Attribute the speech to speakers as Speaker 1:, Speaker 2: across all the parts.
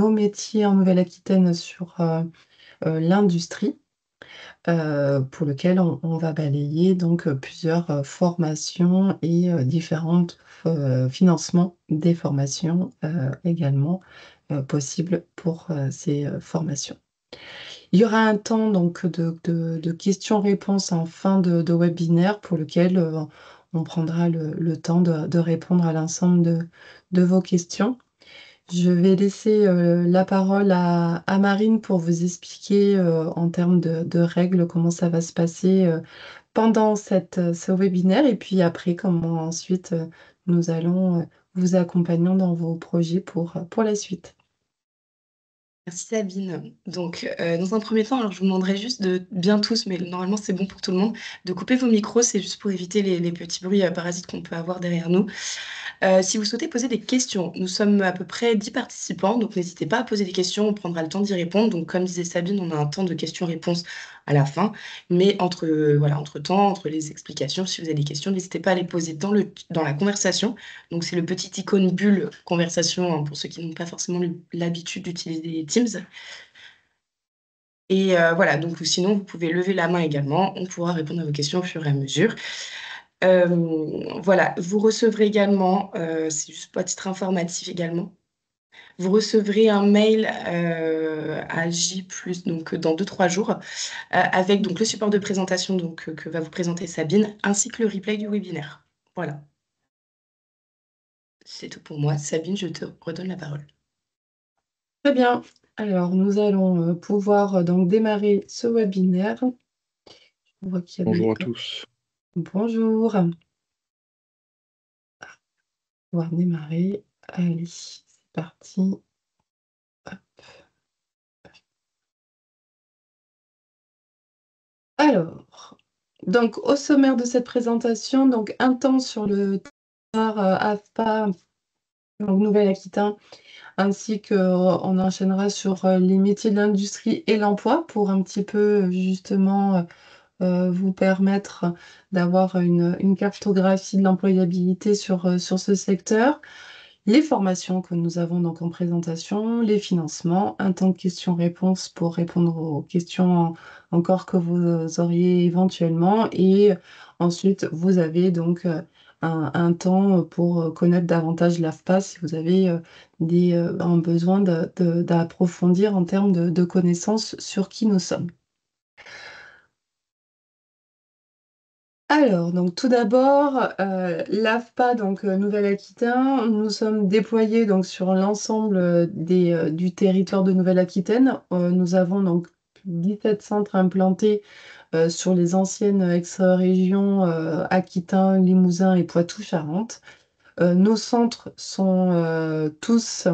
Speaker 1: nos métiers en Nouvelle-Aquitaine sur l'industrie, pour lequel on va balayer donc plusieurs formations et différentes financements des formations également possibles pour ces formations. Il y aura un temps donc de questions-réponses en fin de webinaire pour lequel on prendra le temps de répondre à l'ensemble de vos questions. Je vais laisser la parole à Marine pour vous expliquer en termes de règles comment ça va se passer pendant ce webinaire et puis après comment ensuite nous allons vous accompagner dans vos projets pour la suite.
Speaker 2: Merci Sabine. Donc, dans un premier temps, alors je vous demanderai juste de bien tous, mais normalement c'est bon pour tout le monde, de couper vos micros, c'est juste pour éviter les petits bruits parasites qu'on peut avoir derrière nous. Si vous souhaitez poser des questions, nous sommes à peu près 10 participants, donc n'hésitez pas à poser des questions, on prendra le temps d'y répondre. Donc comme disait Sabine, on a un temps de questions-réponses à la fin, mais entre-temps, entre les explications, si vous avez des questions, n'hésitez pas à les poser dans la conversation. Donc c'est le petit icône bulle conversation, hein, pour ceux qui n'ont pas forcément l'habitude d'utiliser Teams. Et voilà, donc sinon vous pouvez lever la main également, on pourra répondre à vos questions au fur et à mesure. Voilà, vous recevrez également, c'est juste à titre informatif également, vous recevrez un mail à J+, donc dans 2-3 jours, avec donc le support de présentation donc, que va vous présenter Sabine, ainsi que le replay du webinaire. Voilà. C'est tout pour moi. Sabine, je te redonne la parole.
Speaker 1: Très bien. Alors, nous allons pouvoir donc démarrer ce webinaire. Je vois qu'il y a
Speaker 3: Bonjour à tous.
Speaker 1: Bonjour. On va pouvoir démarrer. Allez, c'est parti. Hop. Alors, donc au sommaire de cette présentation, donc un temps sur le territoire AFPA, donc Nouvelle-Aquitaine, ainsi qu'on enchaînera sur les métiers de l'industrie et l'emploi pour un petit peu justement vous permettre d'avoir une cartographie de l'employabilité sur ce secteur. Les formations que nous avons donc en présentation, les financements, un temps de questions-réponses pour répondre aux questions encore que vous auriez éventuellement. Et ensuite, vous avez donc un temps pour connaître davantage l'AFPA si vous avez un besoin d'approfondir en termes de connaissances sur qui nous sommes. Alors, donc tout d'abord, l'AFPA, donc Nouvelle-Aquitaine, nous sommes déployés donc sur l'ensemble du territoire de Nouvelle-Aquitaine. Nous avons donc 17 centres implantés sur les anciennes ex-régions Aquitaine, Limousin et Poitou-Charentes. Nos centres sont tous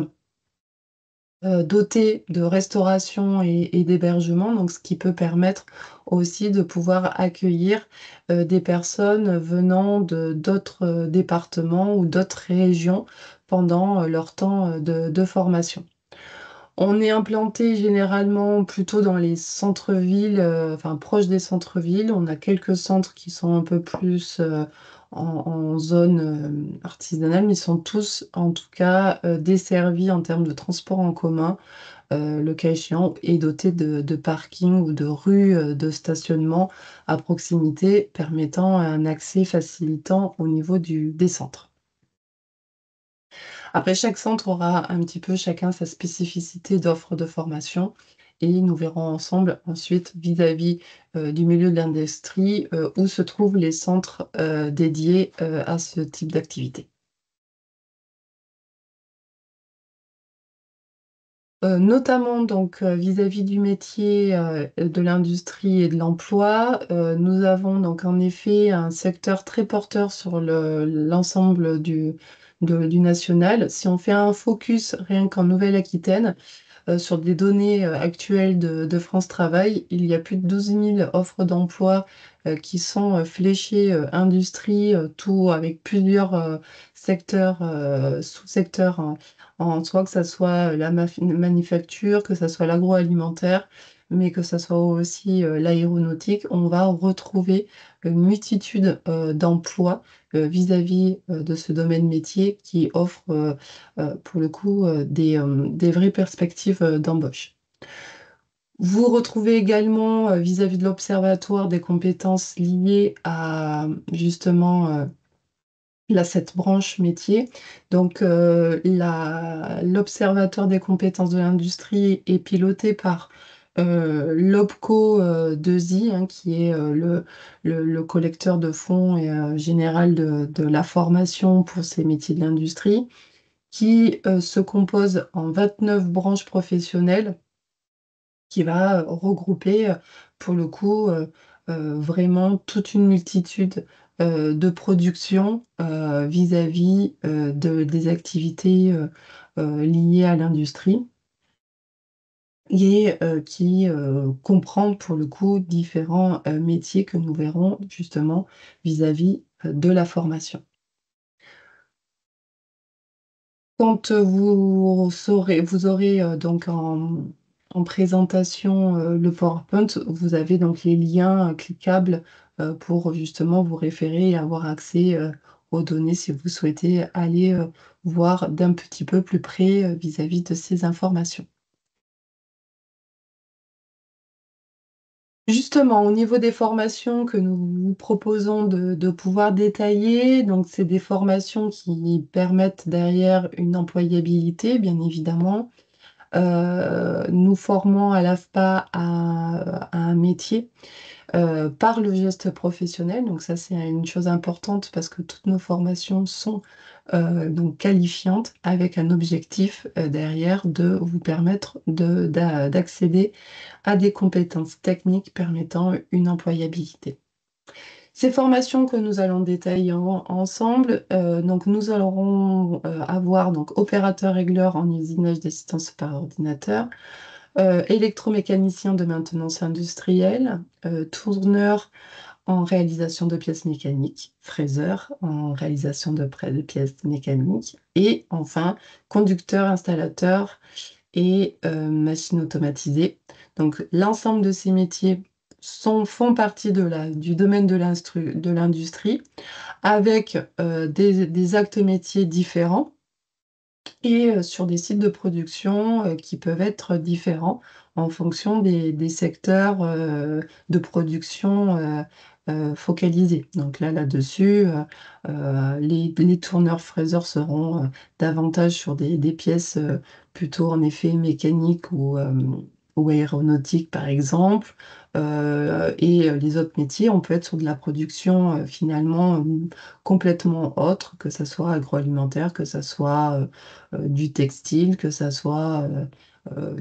Speaker 1: dotés de restauration et d'hébergement, donc ce qui peut permettre aussi de pouvoir accueillir des personnes venant d'autres départements ou d'autres régions pendant leur temps de formation. On est implanté généralement plutôt dans les centres-villes, enfin proches des centres-villes. On a quelques centres qui sont un peu plus en zone artisanale, mais ils sont tous en tout cas desservis en termes de transport en commun, le cas échéant, et dotés de parkings ou de rues de stationnement à proximité, permettant un accès facilitant au niveau des centres. Après, chaque centre aura un petit peu chacun sa spécificité d'offre de formation et nous verrons ensemble ensuite vis-à-vis du milieu de l'industrie où se trouvent les centres dédiés à ce type d'activité. Notamment donc vis-à-vis du métier de l'industrie et de l'emploi, nous avons donc en effet un secteur très porteur sur l'ensemble du national. Si on fait un focus rien qu'en Nouvelle-Aquitaine, sur des données actuelles de France Travail, il y a plus de 12 000 offres d'emploi qui sont fléchées industrie, tout avec plusieurs secteurs, sous-secteurs en soi, que ça soit la manufacture, que ça soit l'agroalimentaire, mais que ça soit aussi l'aéronautique. On va retrouver une multitude d'emplois vis-à-vis de ce domaine métier qui offre pour le coup des vraies perspectives d'embauche. Vous retrouvez également vis-à-vis de l'observatoire des compétences liées à justement cette branche métier. Donc, l'Observatoire des compétences de l'industrie est piloté par l'OPCO 2I, hein, qui est le collecteur de fonds et, général de la formation pour ces métiers de l'industrie, qui se compose en 29 branches professionnelles qui va regrouper, pour le coup, vraiment toute une multitude de productions vis-à-vis des activités liées à l'industrie et qui comprend pour le coup différents métiers que nous verrons justement vis-à-vis de la formation. Quand vous aurez donc en présentation le PowerPoint, vous avez donc les liens cliquables pour justement vous référer et avoir accès aux données si vous souhaitez aller voir d'un petit peu plus près vis-à-vis de ces informations. Justement, au niveau des formations que nous vous proposons de pouvoir détailler, donc c'est des formations qui permettent derrière une employabilité, bien évidemment. Nous formons à l'AFPA à un métier par le geste professionnel. Donc ça, c'est une chose importante parce que toutes nos formations sont donc qualifiantes avec un objectif derrière de vous permettre d'accéder à des compétences techniques permettant une employabilité. Ces formations que nous allons détailler ensemble, donc nous allons avoir donc opérateur régleur en usinage d'assistance par ordinateur, électromécanicien de maintenance industrielle, tourneur en réalisation de pièces mécaniques, fraiseur en réalisation de pièces mécaniques, et enfin conducteur, installateur et machine automatisée. Donc l'ensemble de ces métiers font partie du domaine de l'industrie, avec des actes métiers différents et sur des sites de production qui peuvent être différents en fonction des secteurs de production focalisés. Donc là-dessus, les tourneurs fraiseurs seront davantage sur des pièces plutôt en effet mécaniques ou aéronautiques par exemple. Et les autres métiers, on peut être sur de la production finalement complètement autre, que ça soit agroalimentaire, que ça soit du textile, que ça soit euh,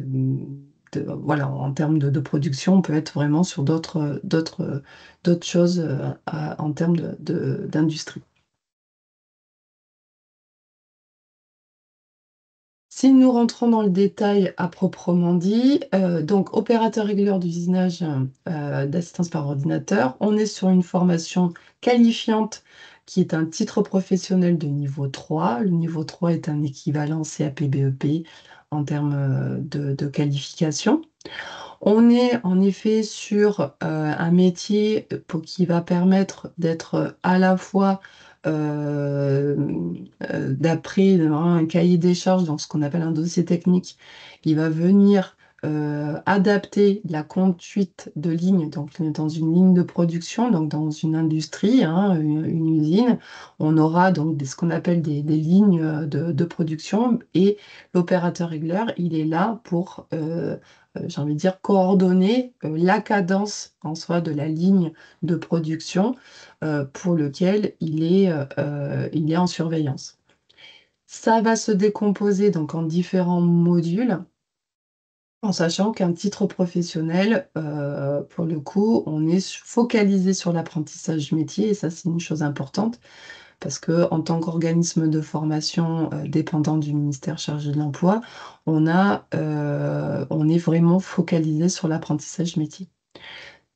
Speaker 1: voilà, en termes de production, on peut être vraiment sur d'autres choses en termes d'industrie. Si nous rentrons dans le détail à proprement dit, donc opérateur régleur d'usinage d'assistance par ordinateur, on est sur une formation qualifiante qui est un titre professionnel de niveau 3. Le niveau 3 est un équivalent CAP-BEP en termes de qualification. On est en effet sur un métier qui va permettre d'être à la fois euh, d'après un cahier des charges dans ce qu'on appelle un dossier technique, il va venir adapter la conduite de ligne, donc dans une ligne de production, donc dans une industrie, hein, une usine, on aura donc ce qu'on appelle des lignes de production et l'opérateur régleur, il est là pour j'ai envie de dire, coordonner la cadence en soi de la ligne de production pour lequel il est en surveillance. Ça va se décomposer donc en différents modules, en sachant qu'un titre professionnel, pour le coup, on est focalisé sur l'apprentissage métier, et ça c'est une chose importante, parce que en tant qu'organisme de formation dépendant du ministère chargé de l'emploi, on est vraiment focalisé sur l'apprentissage métier.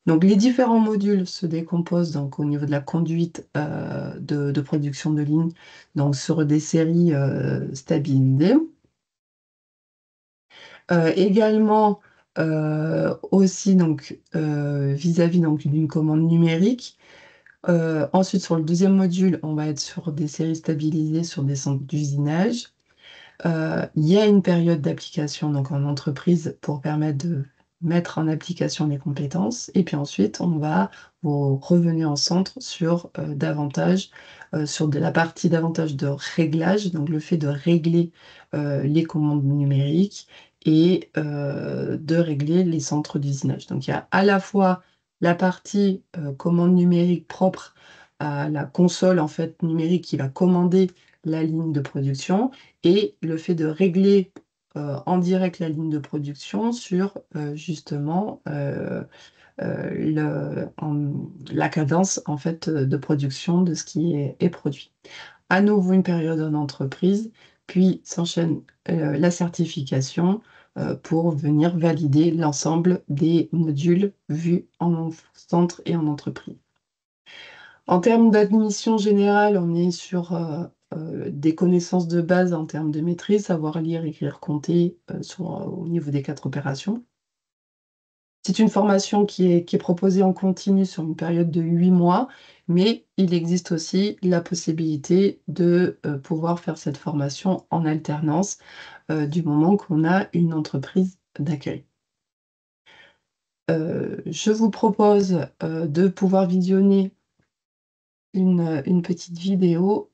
Speaker 1: Donc les différents modules se décomposent donc au niveau de la conduite de production de ligne, donc sur des séries stabilisées. Également aussi donc vis-à-vis donc d'une commande numérique. Ensuite, sur le deuxième module, on va être sur des séries stabilisées sur des centres d'usinage. Il y a une période d'application donc en entreprise pour permettre de mettre en application les compétences. Et puis ensuite, on va vous revenir en centre sur sur de la partie davantage de réglage, donc le fait de régler les commandes numériques et de régler les centres d'usinage. Donc il y a à la fois la partie commande numérique propre à la console en fait numérique qui va commander la ligne de production et le fait de régler en direct la ligne de production sur justement la cadence en fait de production de ce qui est produit. À nouveau une période en entreprise, puis s'enchaîne la certification pour venir valider l'ensemble des modules vus en centre et en entreprise. En termes d'admission générale, on est sur des connaissances de base en termes de maîtrise, savoir lire, écrire, compter au niveau des 4 opérations. C'est une formation qui est proposée en continu sur une période de 8 mois, mais il existe aussi la possibilité de pouvoir faire cette formation en alternance du moment qu'on a une entreprise d'accueil. Je vous propose de pouvoir visionner une petite vidéo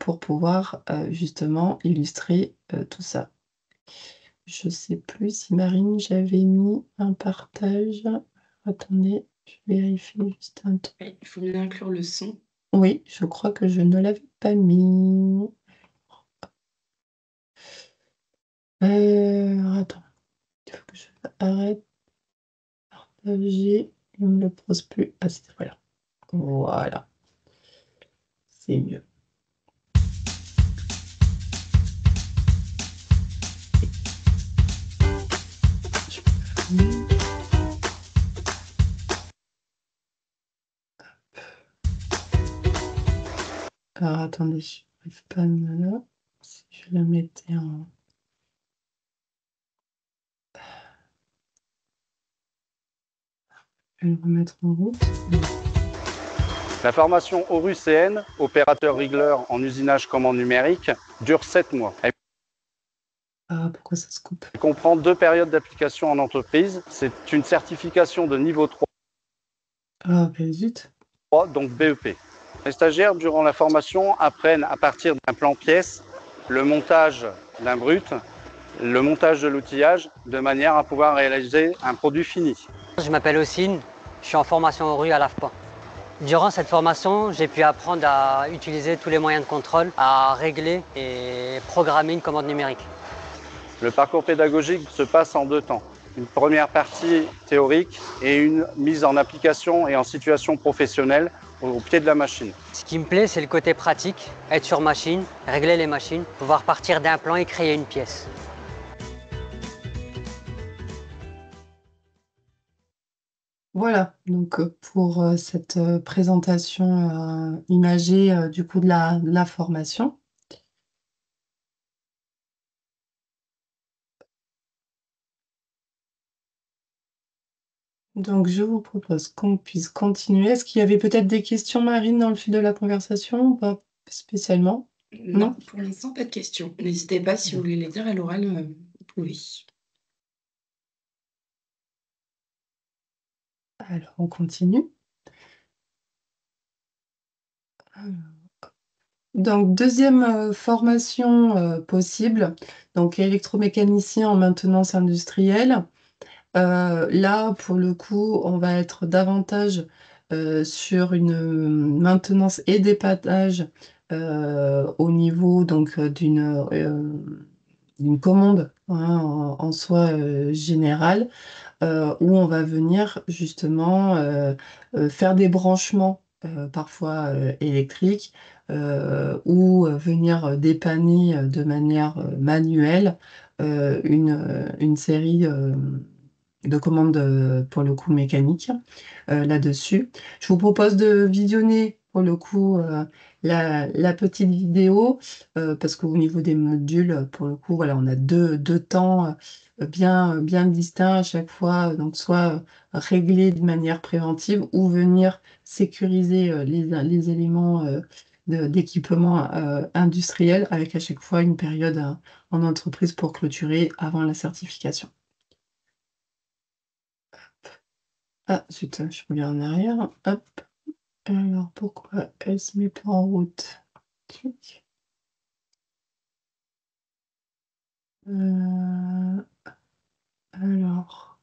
Speaker 1: pour pouvoir justement illustrer tout ça. Je ne sais plus si Marine, j'avais mis un partage. Attendez, je vérifie juste un truc.
Speaker 2: Ouais, il faut bien inclure le son.
Speaker 1: Oui, je crois que je ne l'avais pas mis. Attends, il faut que je arrête. Partager. Il ne me le pose plus. Ah, c'est voilà. Voilà, c'est mieux. Alors attendez, je n'arrive pas à me là. Si je la mettais en. Je vais le remettre en route.
Speaker 3: La formation ORU-CN, opérateur régleur en usinage commande numérique, dure 7 mois. Elle
Speaker 1: Ah, pourquoi ça se coupe?
Speaker 3: comprend 2 périodes d'application en entreprise. C'est une certification de niveau 3,
Speaker 1: Ah, ben zut.
Speaker 3: donc BEP. Les stagiaires, durant la formation, apprennent à partir d'un plan pièce le montage d'un brut, le montage de l'outillage, de manière à pouvoir réaliser un produit fini.
Speaker 4: Je m'appelle Ossine, je suis en formation au RU à l'AFPA. Durant cette formation, j'ai pu apprendre à utiliser tous les moyens de contrôle, à régler et programmer une commande numérique.
Speaker 3: Le parcours pédagogique se passe en 2 temps. Une première partie théorique et une mise en application et en situation professionnelle au pied de la machine.
Speaker 4: Ce qui me plaît, c'est le côté pratique, être sur machine, régler les machines, pouvoir partir d'un plan et créer une pièce.
Speaker 1: Voilà, donc pour cette présentation imagée du coup de la formation. Donc je vous propose qu'on puisse continuer. Est-ce qu'il y avait peut-être des questions, Marine, dans le fil de la conversation ou pas spécialement?
Speaker 2: Non, pour l'instant, pas de questions. N'hésitez pas, si vous voulez les dire à l'oral, vous pouvez.
Speaker 1: Alors on continue. Donc deuxième formation possible, donc électromécanicien en maintenance industrielle. Là, pour le coup, on va être davantage sur une maintenance et dépannage au niveau donc d'une commande hein, en soi générale, où on va venir justement faire des branchements parfois électriques ou venir dépanner de manière manuelle une série de commandes pour le coup mécanique là-dessus. Je vous propose de visionner pour le coup, la petite vidéo, parce qu'au niveau des modules, pour le coup, voilà, on a deux temps, bien distincts à chaque fois. Donc soit, régler de manière préventive ou venir sécuriser, les éléments, d'équipement, industriel avec à chaque fois une période, en entreprise pour clôturer avant la certification. Ah zut, je reviens en arrière, hop. Alors pourquoi elle se met pas en route? Tic. Alors,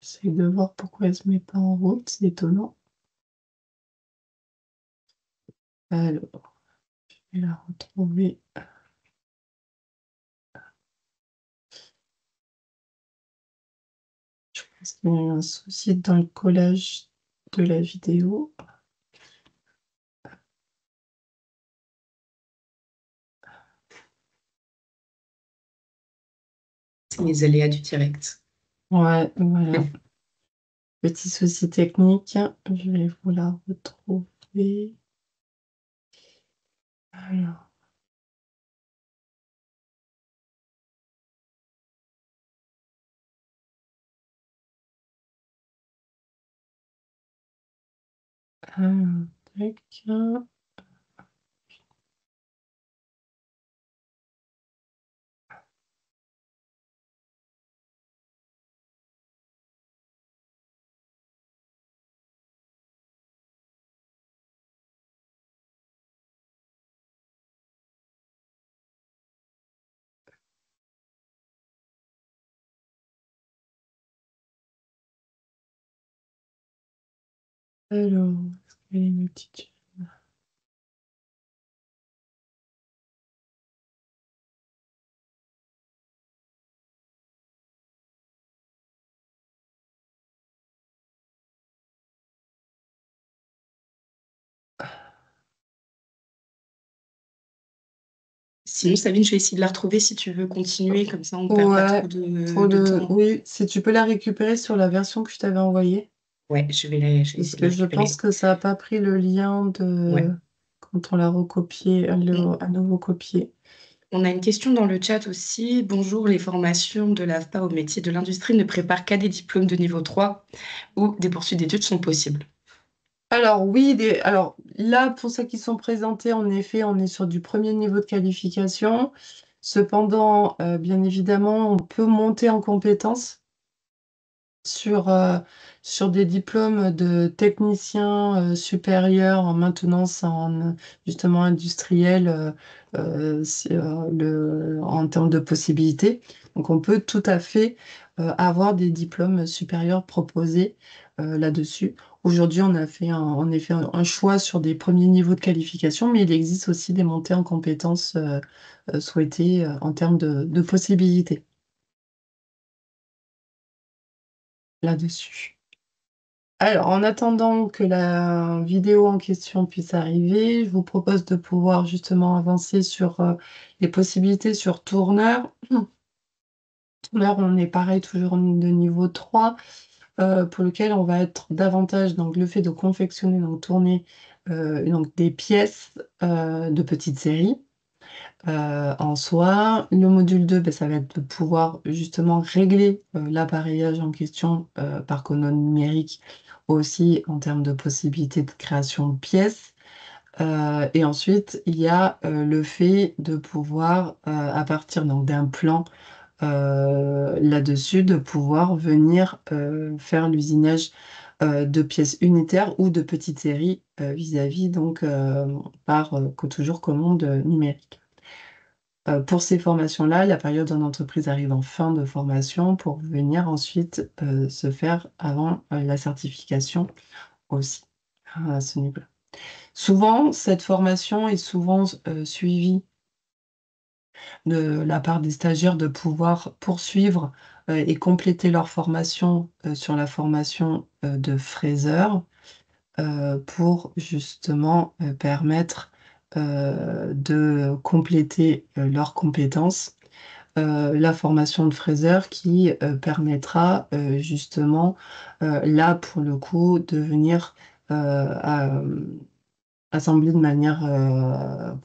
Speaker 1: j'essaie de voir pourquoi elle se met pas en route, c'est étonnant. Alors, je vais la retrouver. Je pense qu'il y a eu un souci dans le collage de la vidéo.
Speaker 2: C'est les aléas du direct.
Speaker 1: Ouais, voilà. Petit souci technique, je vais vous la retrouver. Alors. Tac. Alors, est-ce qu'elle est ma petite...
Speaker 2: Sinon, Sabine, je vais essayer de la retrouver si tu veux continuer, comme ça on perd pas
Speaker 1: Ouais,
Speaker 2: trop
Speaker 1: pour
Speaker 2: de
Speaker 1: le...
Speaker 2: temps.
Speaker 1: Oui, si tu peux la récupérer sur la version que je t'avais envoyée.
Speaker 2: Ouais, je vais
Speaker 1: Parce
Speaker 2: essayer de
Speaker 1: que
Speaker 2: la
Speaker 1: je pense
Speaker 2: récupérer.
Speaker 1: que ça n'a pas pris le lien
Speaker 2: Ouais.
Speaker 1: quand on l'a recopié, à nouveau copié.
Speaker 2: On a une question dans le chat aussi. Bonjour, les formations de l'AFPA au métier de l'industrie ne préparent qu'à des diplômes de niveau 3 ou des poursuites d'études sont possibles.
Speaker 1: Alors oui, alors là, pour ceux qui sont présentés, en effet, on est sur du premier niveau de qualification. Cependant, bien évidemment, on peut monter en compétences sur, sur des diplômes de technicien supérieur en maintenance justement industrielle, en termes de possibilités. Donc on peut tout à fait avoir des diplômes supérieurs proposés là-dessus. Aujourd'hui, on a fait en effet un choix sur des premiers niveaux de qualification, mais il existe aussi des montées en compétences souhaitées en termes de possibilités là-dessus. Alors, en attendant que la vidéo en question puisse arriver, je vous propose de pouvoir justement avancer sur les possibilités sur tourneur. Tourneur, on est pareil, toujours de niveau 3, pour lequel on va être davantage donc le fait de confectionner, donc tourner donc des pièces de petites séries. En soi, le module 2, ben, ça va être de pouvoir justement régler l'appareillage en question par colonne numérique, aussi en termes de possibilités de création de pièces. Et ensuite, il y a le fait de pouvoir, à partir donc, d'un plan là-dessus, de pouvoir venir faire l'usinage de pièces unitaires ou de petites séries vis-à-vis, donc par toujours commande numérique. Pour ces formations-là, la période en entreprise arrive en fin de formation pour venir ensuite se faire avant la certification aussi à ce niveau-là. Souvent, cette formation est souvent suivie de la part des stagiaires de pouvoir poursuivre et compléter leur formation sur la formation de fraiseur pour justement permettre de compléter leurs compétences. La formation de fraiseur qui permettra justement, là pour le coup, de venir assembler de manière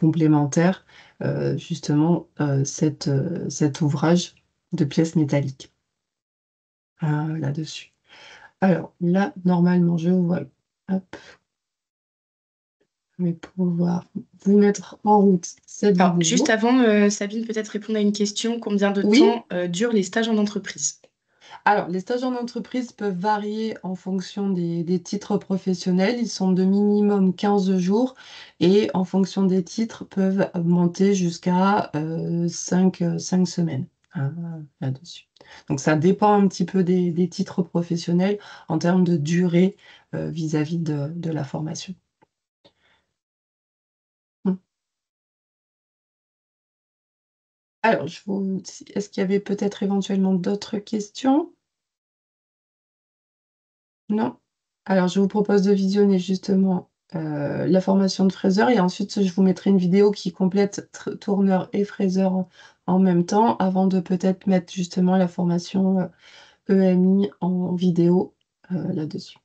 Speaker 1: complémentaire justement cet ouvrage de pièces métalliques là-dessus. Alors là, normalement, je vois, hop, je vais pouvoir vous mettre en route cette
Speaker 2: Alors, juste
Speaker 1: vidéo.
Speaker 2: avant, Sabine, peut-être répondre à une question. Combien de
Speaker 1: Oui.
Speaker 2: temps durent les stages en entreprise?
Speaker 1: Alors, les stages en entreprise peuvent varier en fonction des titres professionnels. Ils sont de minimum 15 jours et en fonction des titres, peuvent monter jusqu'à 5 semaines là-dessus. Donc, ça dépend un petit peu des titres professionnels en termes de durée vis-à-vis de la formation. Mm. Alors, est-ce qu'il y avait peut-être éventuellement d'autres questions? Non? Alors je vous propose de visionner justement, la formation de fraiseur et ensuite je vous mettrai une vidéo qui complète tourneur et fraiseur en même temps avant de peut-être mettre justement la formation, EMI en vidéo, là-dessus.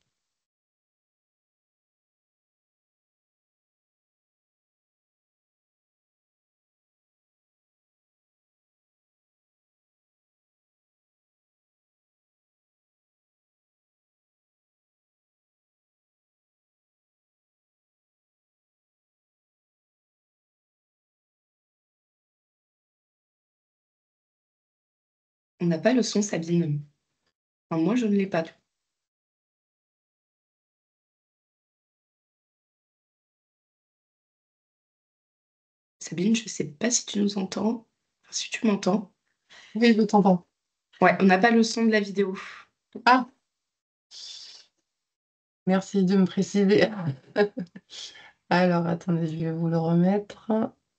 Speaker 2: On n'a pas le son, Sabine. Enfin, moi, je ne l'ai pas. Sabine, je ne sais pas si tu nous entends. Enfin, si tu m'entends.
Speaker 1: Oui, je t'entends.
Speaker 2: Ouais, on n'a pas le son de la vidéo.
Speaker 1: Ah! Merci de me préciser. Alors attendez, je vais vous le remettre.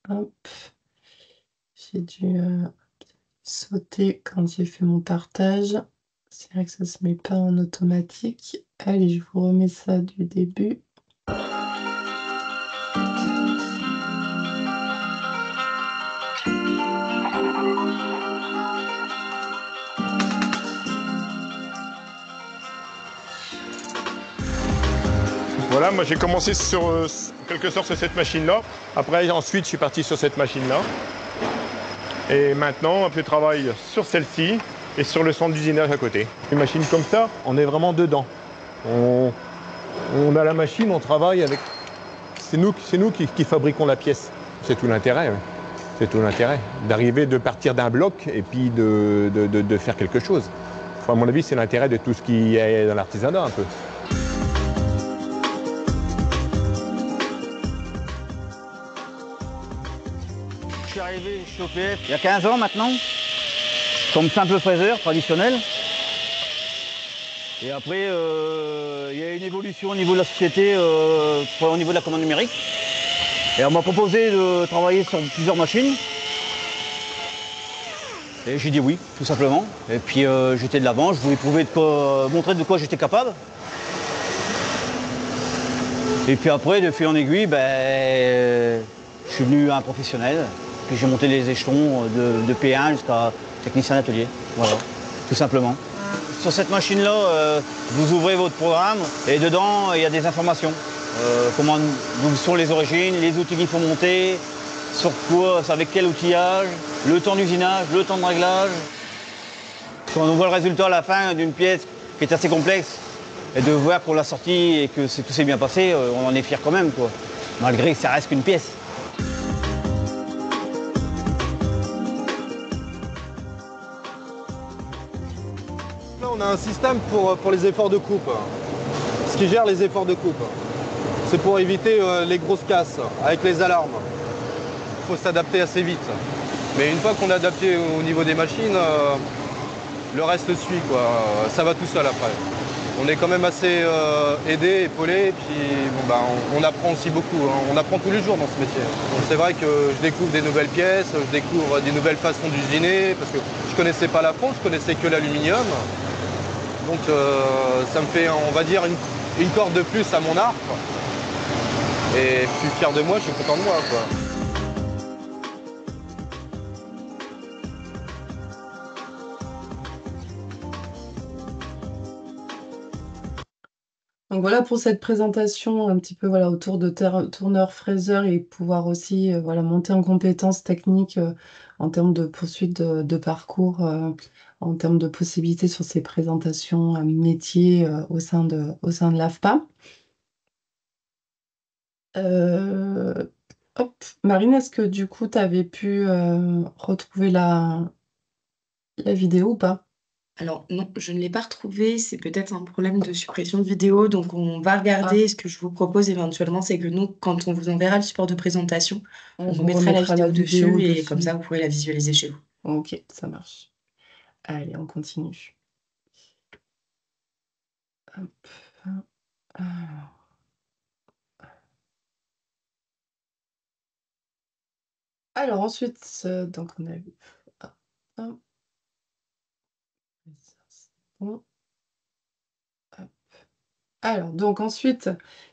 Speaker 1: Hop. J'ai dû, sauter quand j'ai fait mon partage. C'est vrai que ça se met pas en automatique. Allez, je vous remets ça du début.
Speaker 5: Voilà, moi j'ai commencé sur quelque sorte sur cette machine-là. Après, ensuite, je suis parti sur cette machine-là. Et maintenant, je travaille sur celle-ci et sur le centre d'usinage à côté. Une machine comme ça, on est vraiment dedans. On a la machine, on travaille avec. C'est nous qui fabriquons la pièce. C'est tout l'intérêt. Ouais. C'est tout l'intérêt. D'arriver, de partir d'un bloc et puis de faire quelque chose. Enfin, à mon avis, c'est l'intérêt de tout ce qui est dans l'artisanat un peu.
Speaker 6: Je suis arrivé chez OPF il y a 15 ans maintenant, comme simple fraiseur traditionnel. Et après, il y a une évolution au niveau de la société, au niveau de la commande numérique. Et on m'a proposé de travailler sur plusieurs machines. Et j'ai dit oui, tout simplement. Et puis j'étais de l'avant, je voulais montrer de quoi j'étais capable. Et puis après, de fil en aiguille, je suis devenu un professionnel. Puis j'ai monté les échelons de P1 jusqu'à technicien d'atelier. Voilà, tout simplement. Sur cette machine-là, vous ouvrez votre programme et dedans, il y a des informations. D'où sont les origines, les outils qu'il faut monter, sur quoi, avec quel outillage, le temps d'usinage, le temps de réglage. Quand on voit le résultat à la fin d'une pièce qui est assez complexe, et de voir qu'on l'a sortie et que tout s'est bien passé, on en est fier quand même, quoi. Malgré que ça reste qu'une pièce.
Speaker 7: Là, on a un système pour les efforts de coupe, ce qui gère les efforts de coupe. C'est pour éviter les grosses casses avec les alarmes. Il faut s'adapter assez vite. Mais une fois qu'on est adapté au niveau des machines, le reste suit, quoi. Ça va tout seul après. On est quand même assez aidé, épaulé, et puis on apprend aussi beaucoup. Hein. On apprend tous les jours dans ce métier. Donc c'est vrai que je découvre des nouvelles pièces, je découvre des nouvelles façons d'usiner, parce que je connaissais pas la fonte, je connaissais que l'aluminium. Donc ça me fait, on va dire, une corde de plus à mon arc. Et je suis fier de moi, je suis content de moi, quoi.
Speaker 1: Donc voilà pour cette présentation un petit peu, voilà, autour de tourneur, fraiseur et pouvoir aussi, voilà, monter en compétences techniques, en termes de poursuite de parcours, en termes de possibilités sur ces présentations, métiers, au sein de l'AFPA. Heu, hop, Marine, est-ce que du coup tu avais pu, retrouver la vidéo ou pas?
Speaker 2: Alors non, je ne l'ai pas retrouvé, c'est peut-être un problème de suppression de vidéo, donc on va
Speaker 1: Ah,
Speaker 2: regarder. Ce que je vous propose éventuellement, c'est que nous, quand on vous enverra le support de présentation,
Speaker 1: on
Speaker 2: on vous
Speaker 1: vous
Speaker 2: mettra la
Speaker 1: remettra la
Speaker 2: vidéo
Speaker 1: vidéo
Speaker 2: dessus et comme
Speaker 1: dessus.
Speaker 2: ça, vous pourrez la visualiser chez vous.
Speaker 1: OK, ça marche. Allez, on continue. Hop, alors ensuite, donc on a vu hop, hop, ça c'est bon, hop. Alors donc ensuite,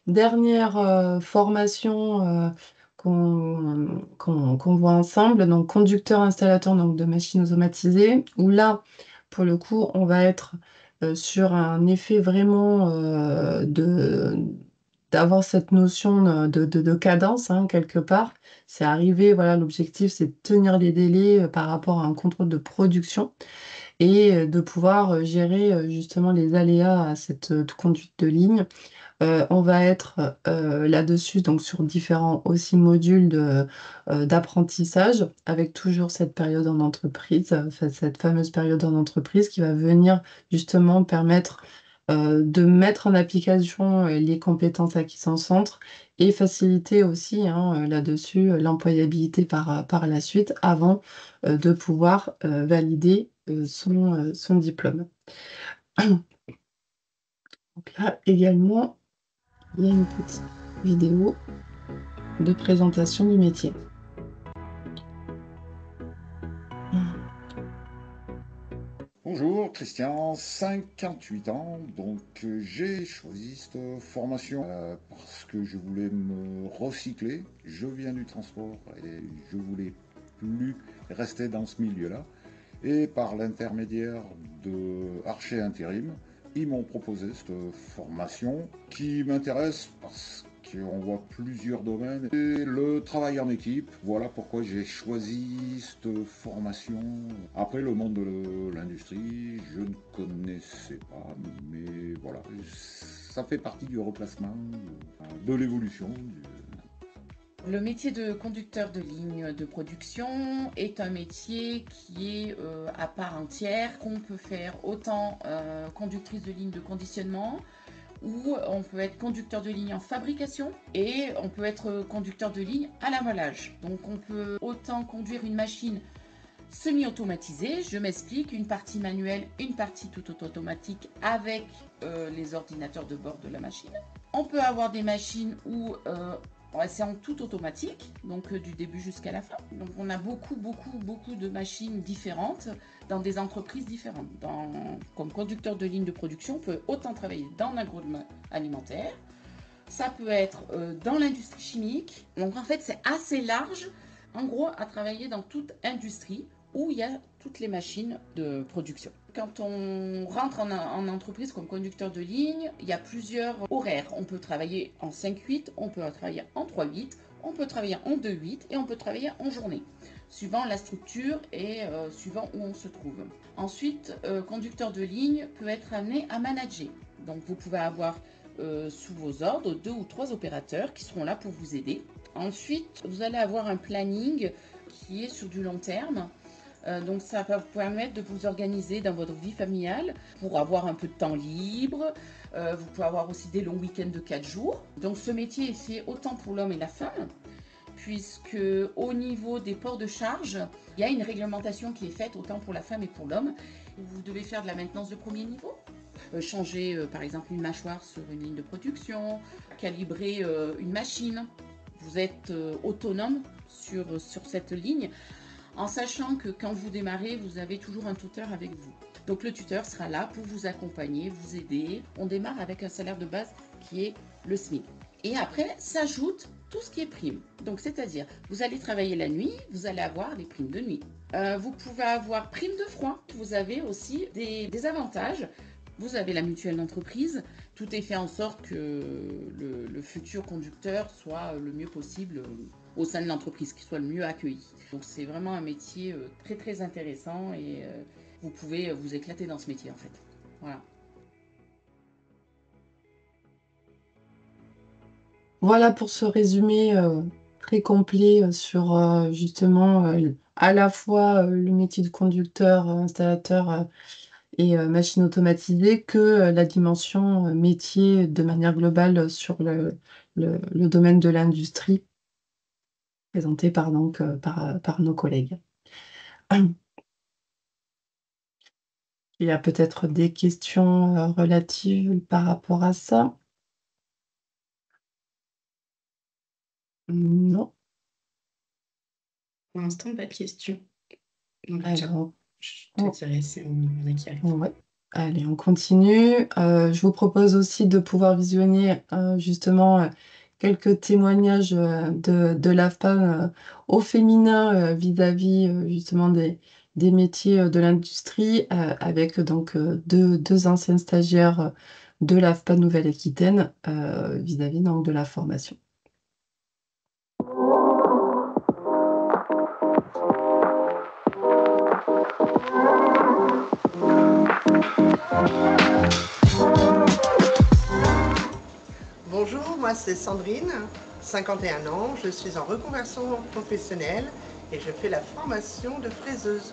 Speaker 1: dernière, formation, qu'on voit ensemble, donc conducteur installateur donc de machines automatisées, où là, pour le coup, on va être, sur un effet vraiment, d'avoir cette notion, de cadence, hein, quelque part. C'est arriver, voilà, l'objectif, c'est de tenir les délais, par rapport à un contrôle de production et de pouvoir, gérer, justement les aléas à cette, conduite de ligne. On va être, là-dessus, donc sur différents aussi modules d'apprentissage avec toujours cette période en entreprise, enfin cette fameuse période en entreprise qui va venir justement permettre, de mettre en application, les compétences acquises en centre et faciliter aussi, hein, là-dessus, l'employabilité par la suite avant, de pouvoir, valider, son diplôme. Donc là également, il y a une petite vidéo de présentation du métier. Mmh.
Speaker 8: Bonjour, Christian, 58 ans. Donc j'ai choisi cette formation parce que je voulais me recycler. Je viens du transport et je voulais plus rester dans ce milieu-là. Et par l'intermédiaire de Archer Intérim, ils m'ont proposé cette formation qui m'intéresse parce qu'on voit plusieurs domaines. Et le travail en équipe, voilà pourquoi j'ai choisi cette formation. Après, le monde de l'industrie, je ne connaissais pas, mais voilà, ça fait partie du replacement, de l'évolution.
Speaker 9: Le métier de conducteur de ligne de production est un métier qui est à part entière, qu'on peut faire autant conductrice de ligne de conditionnement, ou on peut être conducteur de ligne en fabrication et on peut être conducteur de ligne à l'emballage. Donc on peut autant conduire une machine semi-automatisée, je m'explique, une partie manuelle, une partie tout automatique avec les ordinateurs de bord de la machine. On peut avoir des machines où c'est en tout automatique, donc du début jusqu'à la fin. Donc on a beaucoup de machines différentes dans des entreprises différentes. Comme conducteur de ligne de production, on peut autant travailler dans l'agroalimentaire, ça peut être dans l'industrie chimique. Donc en fait c'est assez large, en gros à travailler dans toute industrie où il y a toutes les machines de production. Quand on rentre en entreprise comme conducteur de ligne, il y a plusieurs horaires. On peut travailler en 5-8, on peut travailler en 3-8, on peut travailler en 2-8 et on peut travailler en journée, suivant la structure et suivant où on se trouve. Ensuite, conducteur de ligne peut être amené à manager. Donc vous pouvez avoir sous vos ordres 2 ou 3 opérateurs qui seront là pour vous aider. Ensuite, vous allez avoir un planning qui est sur du long terme. Donc ça va vous permettre de vous organiser dans votre vie familiale pour avoir un peu de temps libre. Vous pouvez avoir aussi des longs week-ends de 4 jours. Donc ce métier est fait autant pour l'homme et la femme, puisque au niveau des ports de charge, il y a une réglementation qui est faite autant pour la femme et pour l'homme. Vous devez faire de la maintenance de premier niveau, changer par exemple une mâchoire sur une ligne de production, calibrer une machine. Vous êtes autonome sur cette ligne, en sachant que quand vous démarrez, vous avez toujours un tuteur avec vous. Donc le tuteur sera là pour vous accompagner, vous aider. On démarre avec un salaire de base qui est le SMIC. Et après, s'ajoute tout ce qui est prime. Donc c'est-à-dire, vous allez travailler la nuit, vous allez avoir des primes de nuit. Vous pouvez avoir prime de froid. Vous avez aussi des avantages Vous avez la mutuelle d'entreprise. Tout est fait en sorte que le futur conducteur soit le mieux possible au sein de l'entreprise, qu'il soit le mieux accueilli. Donc c'est vraiment un métier très très intéressant et vous pouvez vous éclater dans ce métier en fait. Voilà.
Speaker 1: Voilà pour ce résumé très complet sur justement à la fois le métier de conducteur, installateur et machine automatisée que la dimension métier de manière globale sur le domaine de l'industrie présenté par, donc, par nos collègues. Il y a peut-être des questions relatives par rapport à ça? Non.
Speaker 2: Pour l'instant, pas de questions. Donc,
Speaker 1: Alors,
Speaker 2: je te dirai si on a qui arrive.
Speaker 1: ouais. Allez, on continue. Je vous propose aussi de pouvoir visionner justement quelques témoignages de l'AFPA au féminin vis-à-vis justement des métiers de l'industrie avec donc deux anciennes stagiaires de l'AFPA Nouvelle-Aquitaine vis-à-vis donc de la formation.
Speaker 10: Bonjour, moi c'est Sandrine, 51 ans, je suis en reconversion professionnelle et je fais la formation de fraiseuse.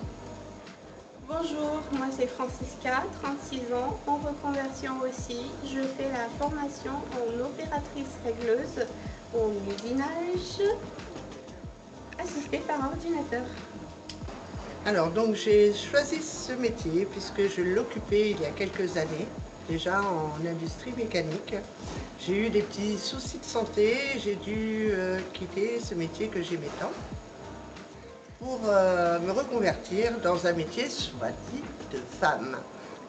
Speaker 11: Bonjour, moi c'est Francisca, 36 ans, en reconversion aussi. Je fais la formation en opératrice régleuse en usinage assistée par ordinateur.
Speaker 10: Alors donc j'ai choisi ce métier puisque je l'occupais il y a quelques années, déjà en industrie mécanique. J'ai eu des petits soucis de santé, j'ai dû quitter ce métier que j'aimais tant pour me reconvertir dans un métier soit dit de femme.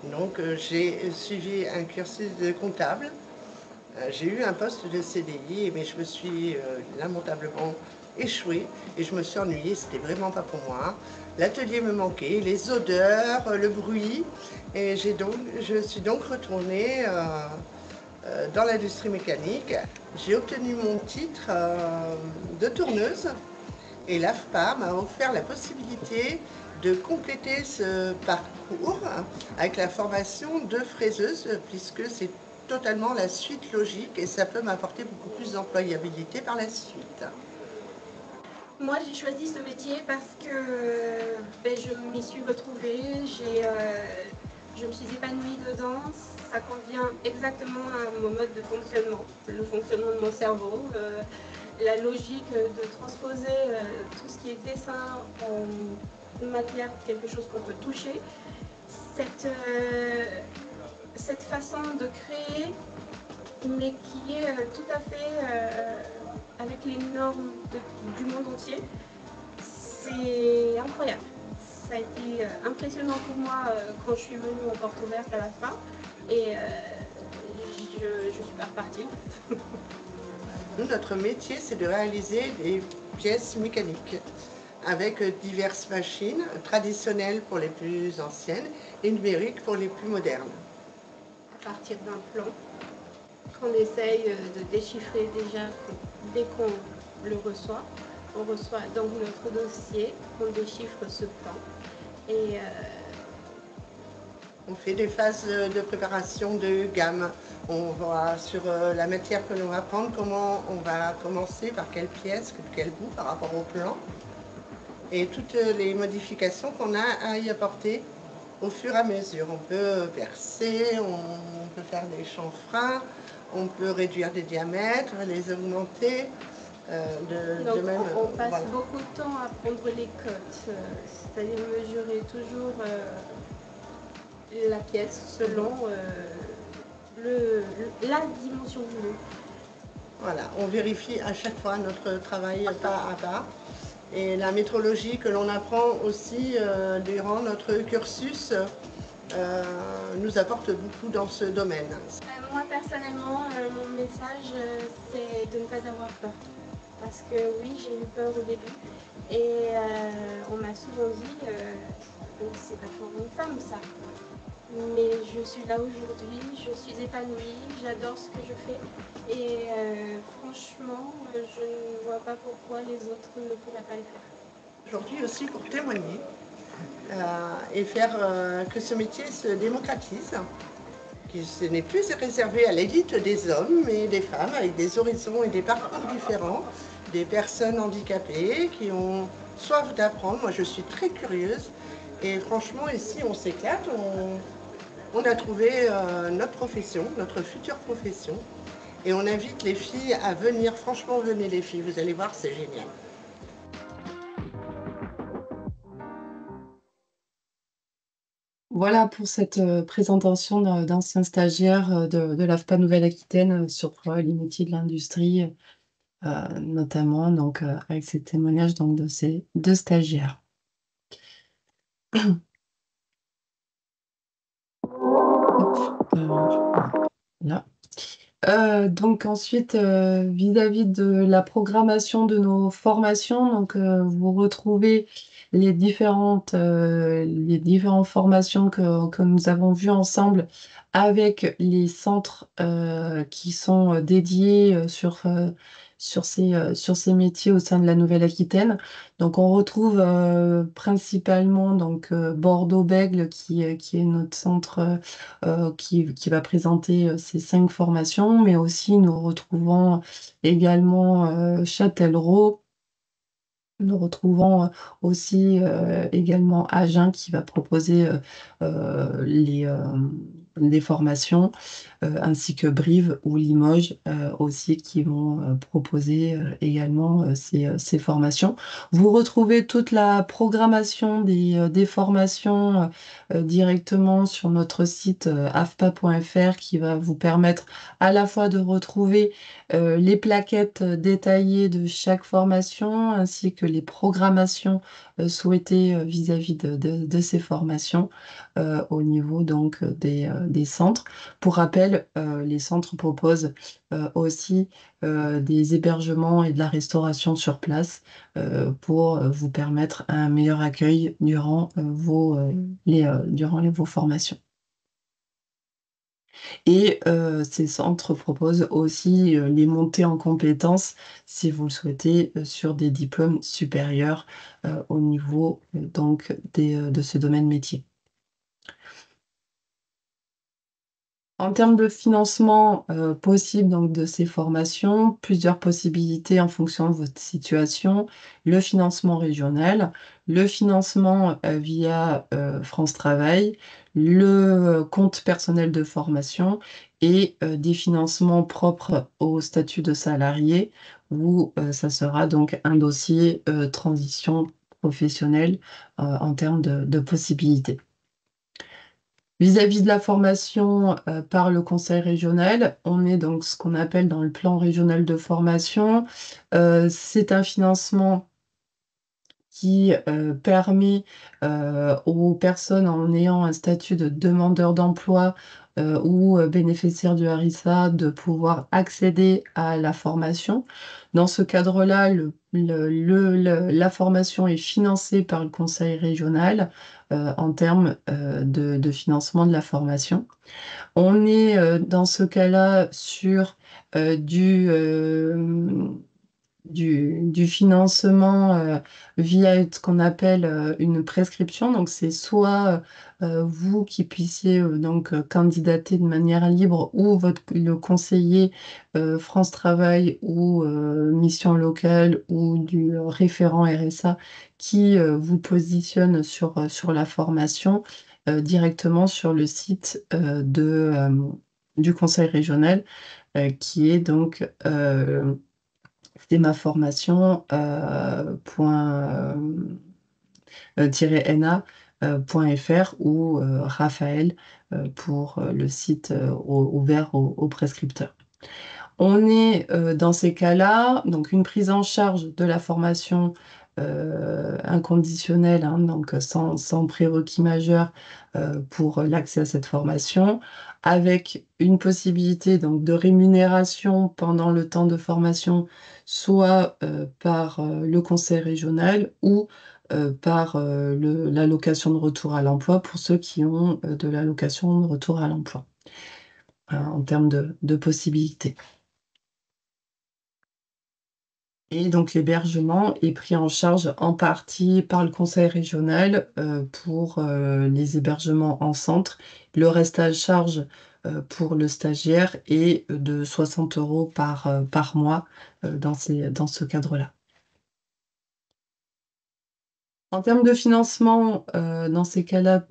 Speaker 10: Donc j'ai suivi un cursus de comptable, j'ai eu un poste de CDI, mais je me suis lamentablement échouée et je me suis ennuyée, c'était vraiment pas pour moi. L'atelier me manquait, les odeurs, le bruit, et je suis donc retournée dans l'industrie mécanique. J'ai obtenu mon titre de tourneuse et l'AFPA m'a offert la possibilité de compléter ce parcours avec la formation de fraiseuse puisque c'est totalement la suite logique et ça peut m'apporter beaucoup plus d'employabilité par la suite.
Speaker 11: Moi j'ai choisi ce métier parce que je m'y suis retrouvée, je me suis épanouie dedans, ça convient exactement à mon mode de fonctionnement, le fonctionnement de mon cerveau, la logique de transposer tout ce qui est dessin en matière, quelque chose qu'on peut toucher, cette façon de créer, mais qui est tout à fait avec les normes du monde entier, c'est incroyable. Ça a été impressionnant pour moi quand je suis venue aux portes ouvertes à la fin et je suis pas repartie.
Speaker 10: Nous, notre métier, c'est de réaliser des pièces mécaniques avec diverses machines traditionnelles pour les plus anciennes et numériques pour les plus modernes.
Speaker 11: À partir d'un plan qu'on essaye de déchiffrer déjà dès qu'on le reçoit. On reçoit donc notre dossier, on déchiffre ce plan et
Speaker 10: on fait des phases de préparation de gamme. On voit sur la matière que l'on va prendre, comment on va commencer, par quelle pièce, quel bout par rapport au plan. Et toutes les modifications qu'on a à y apporter au fur et à mesure. On peut percer, on peut faire des chanfreins, on peut réduire des diamètres, les augmenter.
Speaker 11: On passe beaucoup de temps à prendre les cotes, c'est-à-dire mesurer toujours la pièce selon la dimension du mot.
Speaker 10: Voilà, on vérifie à chaque fois notre travail pas à pas. Et la métrologie que l'on apprend aussi durant notre cursus nous apporte beaucoup dans ce domaine.
Speaker 11: Moi personnellement, mon message c'est de ne pas avoir peur. Parce que oui, j'ai eu peur au début et on m'a souvent dit c'est pas pour une femme ça. mais je suis là aujourd'hui, je suis épanouie, j'adore ce que je fais et franchement, je ne vois pas pourquoi les autres ne pourraient pas le faire.
Speaker 10: Aujourd'hui aussi pour témoigner et faire que ce métier se démocratise, que ce n'est plus réservé à l'élite des hommes, mais des femmes avec des horizons et des parcours différents, des personnes handicapées qui ont soif d'apprendre. Moi, je suis très curieuse et franchement, ici, on s'éclate. On a trouvé notre profession, notre future profession. Et on invite les filles à venir. Franchement, venez les filles, vous allez voir, c'est génial.
Speaker 1: Voilà pour cette présentation d'anciens stagiaires de l'AFPA Nouvelle-Aquitaine sur les métiers de l'industrie, notamment donc, avec ces témoignages donc, de ces deux stagiaires. Là. Donc ensuite, vis-à-vis de la programmation de nos formations, donc vous retrouvez les différentes formations que nous avons vues ensemble avec les centres qui sont dédiés sur ces métiers au sein de la Nouvelle-Aquitaine. Donc on retrouve principalement donc, Bordeaux-Bègles qui est notre centre qui va présenter ces 5 formations, mais aussi nous retrouvons également Châtellerault. Nous retrouvons aussi également Agen qui va proposer les formations, ainsi que Brive ou Limoges aussi qui vont proposer également ces formations. Vous retrouvez toute la programmation des formations directement sur notre site afpa.fr qui va vous permettre à la fois de retrouver les plaquettes détaillées de chaque formation ainsi que les programmations souhaitées vis-à-vis de ces formations au niveau donc des centres. Pour rappel, les centres proposent aussi des hébergements et de la restauration sur place pour vous permettre un meilleur accueil durant vos formations. Et ces centres proposent aussi les montées en compétences, si vous le souhaitez, sur des diplômes supérieurs au niveau donc de ce domaine métier. En termes de financement possible donc, de ces formations, plusieurs possibilités en fonction de votre situation. Le financement régional, le financement via France Travail, le compte personnel de formation et des financements propres au statut de salarié où ça sera donc un dossier transition professionnelle en termes de possibilités. Vis-à-vis de la formation par le conseil régional, on est donc ce qu'on appelle dans le plan régional de formation. C'est un financement qui permet aux personnes en ayant un statut de demandeur d'emploi ou bénéficiaire du RSA de pouvoir accéder à la formation. Dans ce cadre-là, la formation est financée par le conseil régional en termes de financement de la formation. On est dans ce cas-là sur du financement via ce qu'on appelle une prescription. Donc, c'est soit vous qui puissiez donc candidater de manière libre ou le conseiller France Travail ou mission locale ou du référent RSA qui vous positionne sur la formation directement sur le site du conseil régional qui est donc c'est ma formation .na.fr ou Raphaël pour le site ouvert aux prescripteurs. On est dans ces cas-là, donc une prise en charge de la formation inconditionnelle, hein, donc sans prérequis majeur pour l'accès à cette formation, avec une possibilité donc, de rémunération pendant le temps de formation, soit par le conseil régional ou par l'allocation de retour à l'emploi pour ceux qui ont de l'allocation de retour à l'emploi en termes de possibilités. Et donc l'hébergement est pris en charge en partie par le conseil régional pour les hébergements en centre. Le reste à charge pour le stagiaire est de 60 € par mois dans ce cadre-là. En termes de financement, dans ces cas-là,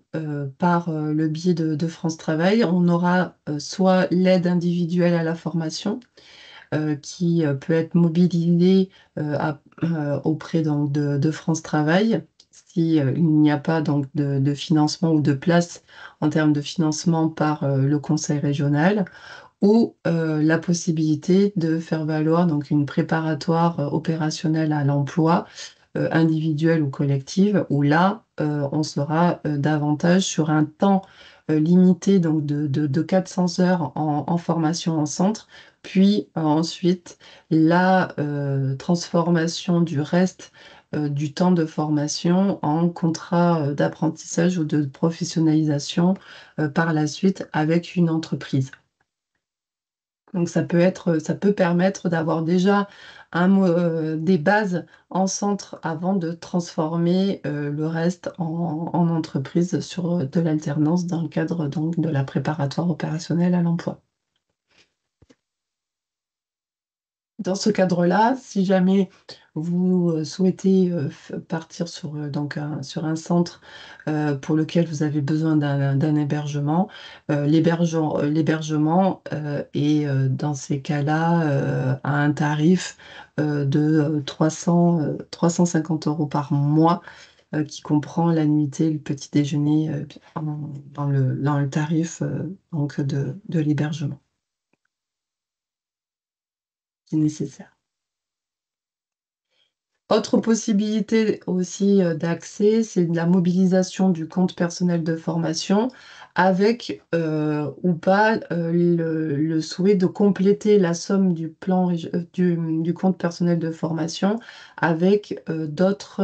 Speaker 1: par le biais de France Travail, on aura soit l'aide individuelle à la formation, qui peut être mobilisée auprès donc, de France Travail, si il n'y a pas donc, de financement ou de place en termes de financement par le conseil régional, ou la possibilité de faire valoir donc, une préparatoire opérationnelle à l'emploi, individuelle ou collective, où là, on sera davantage sur un temps limité donc de 400 heures en formation en centre, puis ensuite la transformation du reste du temps de formation en contrat d'apprentissage ou de professionnalisation par la suite avec une entreprise. Donc ça peut permettre d'avoir déjà des bases en centre avant de transformer le reste en entreprise sur de l'alternance dans le cadre donc de la préparatoire opérationnelle à l'emploi. Dans ce cadre-là, si jamais vous souhaitez partir sur un centre pour lequel vous avez besoin d'un hébergement, l'hébergement est dans ces cas-là à un tarif de 350 € par mois qui comprend la nuitée, le petit déjeuner dans le tarif donc de l'hébergement qui est nécessaire. Autre possibilité aussi d'accès, c'est de la mobilisation du compte personnel de formation avec ou pas le souhait de compléter la somme du compte personnel de formation avec d'autres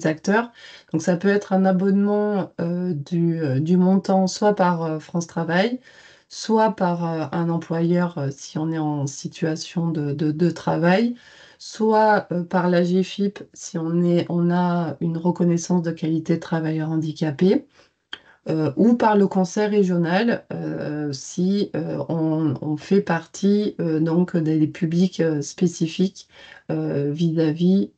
Speaker 1: acteurs. Donc ça peut être un abonnement du montant soit par France Travail, soit par un employeur si on est en situation de travail, soit par la GFIP si on a une reconnaissance de qualité de travailleur handicapé, ou par le conseil régional si on fait partie donc des publics spécifiques vis-à-vis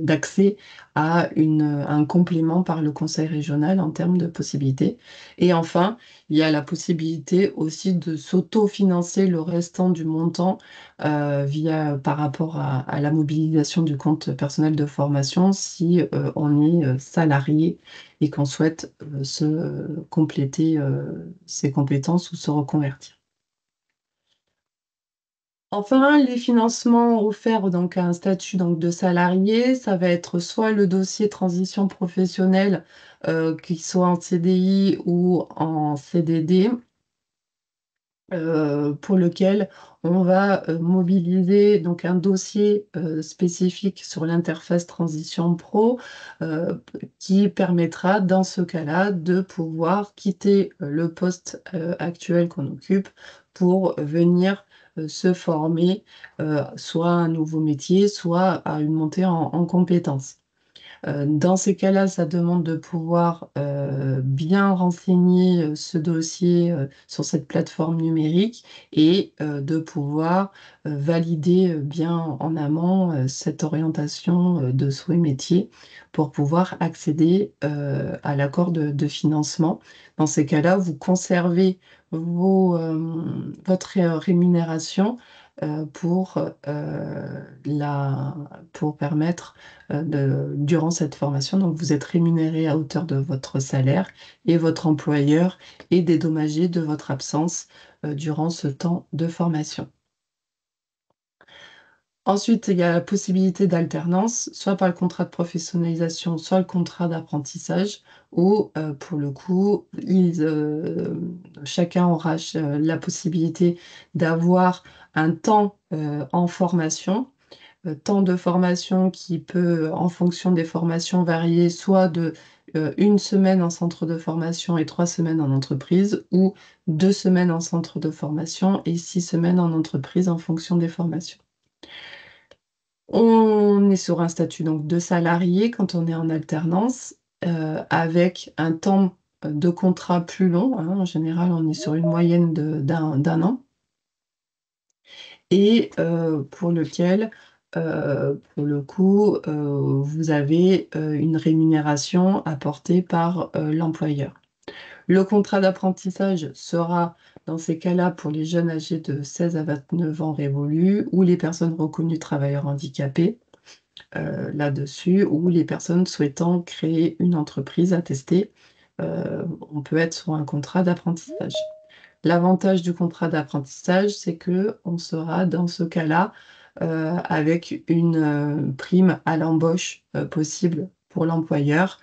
Speaker 1: d'accès à un complément par le conseil régional en termes de possibilités. Et enfin, il y a la possibilité aussi de s'auto-financer le restant du montant par rapport à la mobilisation du compte personnel de formation si on est salarié et qu'on souhaite se compléter ses compétences ou se reconvertir. Enfin, les financements offerts donc à un statut donc, de salarié, ça va être soit le dossier transition professionnelle, qu'il soit en CDI ou en CDD, pour lequel on va mobiliser donc, un dossier spécifique sur l'interface Transition Pro qui permettra dans ce cas-là de pouvoir quitter le poste actuel qu'on occupe pour venir se former soit à un nouveau métier, soit à une montée en compétences. Dans ces cas-là, ça demande de pouvoir bien renseigner ce dossier sur cette plateforme numérique et de pouvoir valider bien en amont cette orientation de souhait métier pour pouvoir accéder à l'accord de financement. Dans ces cas-là, vous conservez votre rémunération pour permettre durant cette formation. Donc, vous êtes rémunéré à hauteur de votre salaire et votre employeur est dédommagé de votre absence durant ce temps de formation. Ensuite, il y a la possibilité d'alternance, soit par le contrat de professionnalisation, soit le contrat d'apprentissage, où pour le coup, chacun aura la possibilité d'avoir un temps en formation, temps de formation qui peut, en fonction des formations, varier soit de 1 semaine en centre de formation et 3 semaines en entreprise, ou 2 semaines en centre de formation et 6 semaines en entreprise en fonction des formations. On est sur un statut donc de salarié quand on est en alternance, avec un temps de contrat plus long, hein. En général, on est sur une moyenne d'un an et pour lequel, pour le coup, vous avez une rémunération apportée par l'employeur. Le contrat d'apprentissage sera, dans ces cas-là, pour les jeunes âgés de 16 à 29 ans révolus ou les personnes reconnues travailleurs handicapés, là-dessus, ou les personnes souhaitant créer une entreprise attestée. On peut être sur un contrat d'apprentissage. L'avantage du contrat d'apprentissage, c'est qu'on sera dans ce cas-là avec une prime à l'embauche possible pour l'employeur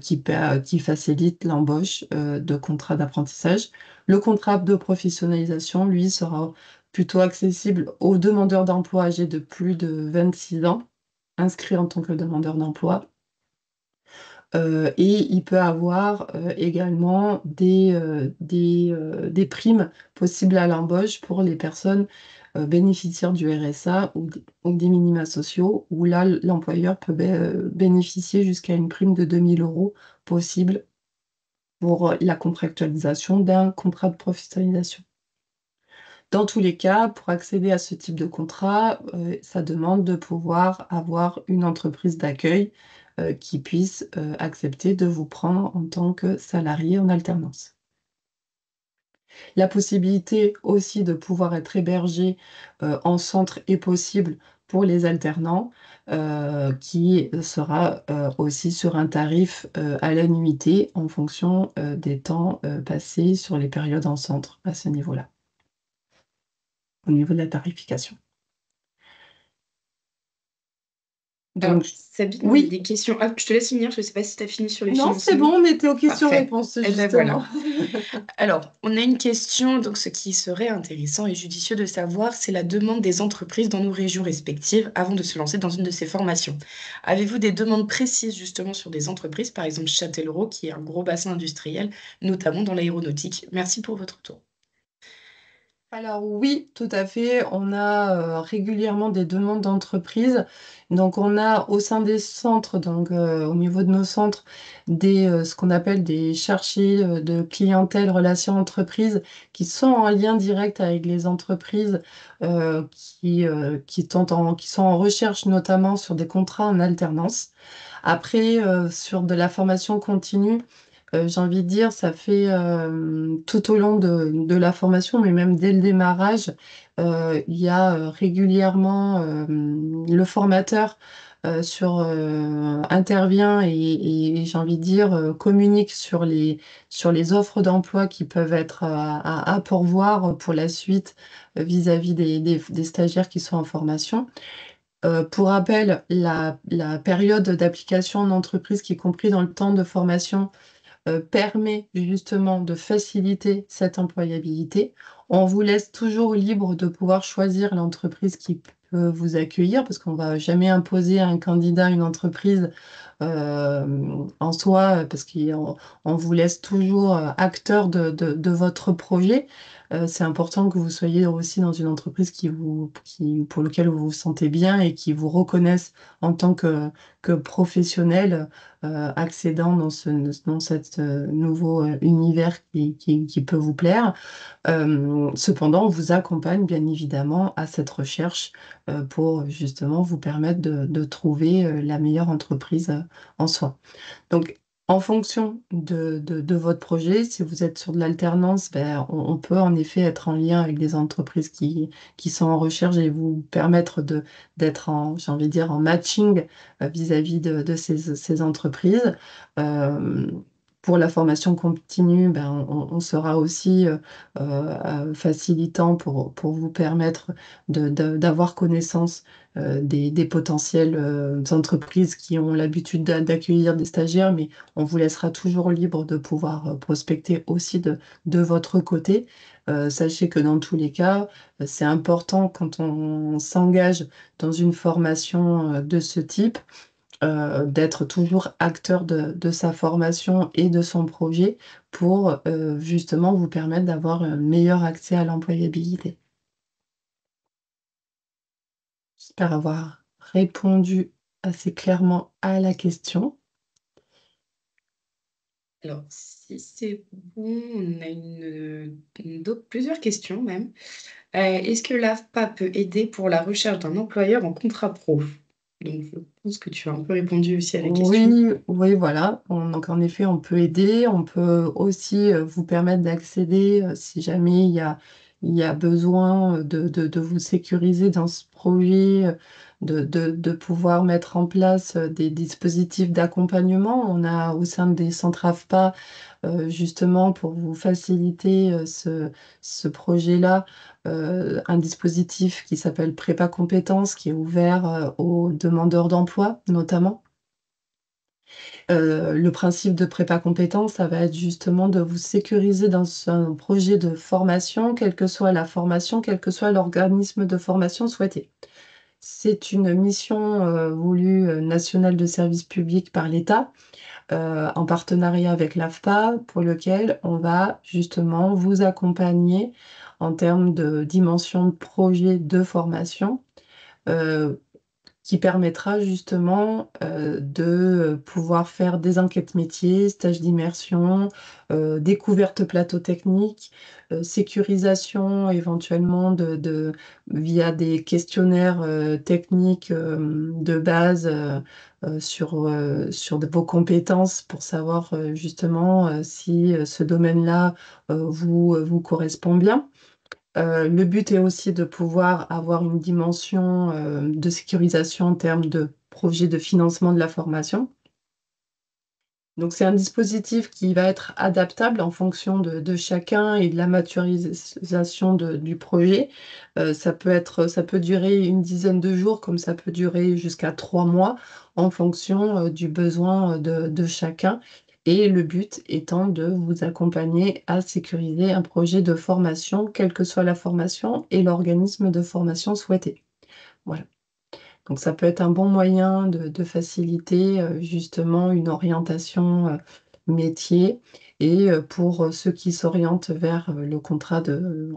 Speaker 1: qui facilite l'embauche de contrats d'apprentissage. Le contrat de professionnalisation, lui, sera plutôt accessible aux demandeurs d'emploi âgés de plus de 26 ans, inscrits en tant que demandeurs d'emploi. Et il peut avoir également des primes possibles à l'embauche pour les personnes bénéficiaires du RSA ou des minima sociaux, où là, l'employeur peut bénéficier jusqu'à une prime de 2 000 € possible pour la contractualisation d'un contrat de professionnalisation. Dans tous les cas, pour accéder à ce type de contrat, ça demande de pouvoir avoir une entreprise d'accueil qui puisse accepter de vous prendre en tant que salarié en alternance. La possibilité aussi de pouvoir être hébergé en centre est possible pour les alternants, qui sera aussi sur un tarif à la nuitée en fonction des temps passés sur les périodes en centre à ce niveau-là, au niveau de la tarification.
Speaker 2: Alors,
Speaker 1: Donc,
Speaker 2: Sabine, on a
Speaker 1: oui.
Speaker 2: des questions. Ah, je te laisse finir, je ne sais pas si tu as fini sur les
Speaker 1: Non, c'est
Speaker 2: financements.
Speaker 1: bon, on était aux
Speaker 2: Parfait.
Speaker 1: questions-réponses,
Speaker 2: Eh ben
Speaker 1: justement.
Speaker 2: voilà. Alors, on a une question, donc ce qui serait intéressant et judicieux de savoir, c'est la demande des entreprises dans nos régions respectives avant de se lancer dans une de ces formations. Avez-vous des demandes précises justement sur des entreprises, par exemple Châtellerault, qui est un gros bassin industriel, notamment dans l'aéronautique? Merci pour votre tour.
Speaker 1: Alors oui, tout à fait. On a régulièrement des demandes d'entreprises. Donc on a au sein des centres, donc au niveau de nos centres, ce qu'on appelle des chargés de clientèle relations entreprises qui sont en lien direct avec les entreprises qui sont en recherche notamment sur des contrats en alternance. Après, sur de la formation continue, j'ai envie de dire, ça fait tout au long de la formation, mais même dès le démarrage, il y a régulièrement le formateur intervient et j'ai envie de dire communique sur les offres d'emploi qui peuvent être à pourvoir pour la suite vis-à-vis des stagiaires qui sont en formation. Pour rappel, la période d'application en entreprise qui est comprise dans le temps de formation permet justement de faciliter cette employabilité. On vous laisse toujours libre de pouvoir choisir l'entreprise qui peut vous accueillir, parce qu'on ne va jamais imposer à un candidat une entreprise en soi, parce qu'on vous laisse toujours acteur de votre projet. C'est important que vous soyez aussi dans une entreprise pour laquelle vous vous sentez bien et qui vous reconnaisse en tant que professionnel accédant dans cet nouveau univers qui peut vous plaire. Cependant, on vous accompagne bien évidemment à cette recherche pour justement vous permettre de trouver la meilleure entreprise en soi. Donc, en fonction de votre projet, si vous êtes sur de l'alternance, ben, on peut en effet être en lien avec des entreprises qui sont en recherche et vous permettre d'être j'ai envie de dire, en matching vis-à-vis de ces entreprises. Pour la formation continue, on sera aussi facilitant pour vous permettre d'avoir connaissance des potentielles entreprises qui ont l'habitude d'accueillir des stagiaires, mais on vous laissera toujours libre de pouvoir prospecter aussi de votre côté. Sachez que dans tous les cas, c'est important quand on s'engage dans une formation de ce type d'être toujours acteur de sa formation et de son projet pour justement vous permettre d'avoir un meilleur accès à l'employabilité. J'espère avoir répondu assez clairement à la question.
Speaker 2: Alors, si c'est bon, on a plusieurs questions même. Est-ce que l'AFPA peut aider pour la recherche d'un employeur en contrat pro? Donc, je pense que tu as un peu répondu aussi à la question.
Speaker 1: Oui, oui, voilà. Donc, en effet, on peut aider. On peut aussi vous permettre d'accéder, si jamais il y a besoin de vous sécuriser dans ce projet, de pouvoir mettre en place des dispositifs d'accompagnement. On a au sein des centres AFPA, justement, pour vous faciliter ce projet-là, un dispositif qui s'appelle Prépa Compétences, qui est ouvert aux demandeurs d'emploi, notamment. Le principe de prépa compétences, ça va être justement de vous sécuriser dans un projet de formation, quelle que soit la formation, quel que soit l'organisme de formation souhaité. C'est une mission voulue nationale de service public par l'État, en partenariat avec l'AFPA, pour lequel on va justement vous accompagner en termes de dimension de projet de formation. Qui permettra justement de pouvoir faire des enquêtes métiers, stages d'immersion, découverte plateau technique, sécurisation éventuellement via des questionnaires techniques de base sur vos compétences pour savoir justement si ce domaine-là vous correspond bien. Le but est aussi de pouvoir avoir une dimension de sécurisation en termes de projet de financement de la formation. Donc, c'est un dispositif qui va être adaptable en fonction de chacun et de la maturisation du projet. Ça peut durer une dizaine de jours, comme ça peut durer jusqu'à 3 mois, en fonction du besoin de chacun. Et le but étant de vous accompagner à sécuriser un projet de formation, quelle que soit la formation et l'organisme de formation souhaité. Voilà. Donc ça peut être un bon moyen de faciliter justement une orientation métier. Et pour ceux qui s'orientent vers le contrat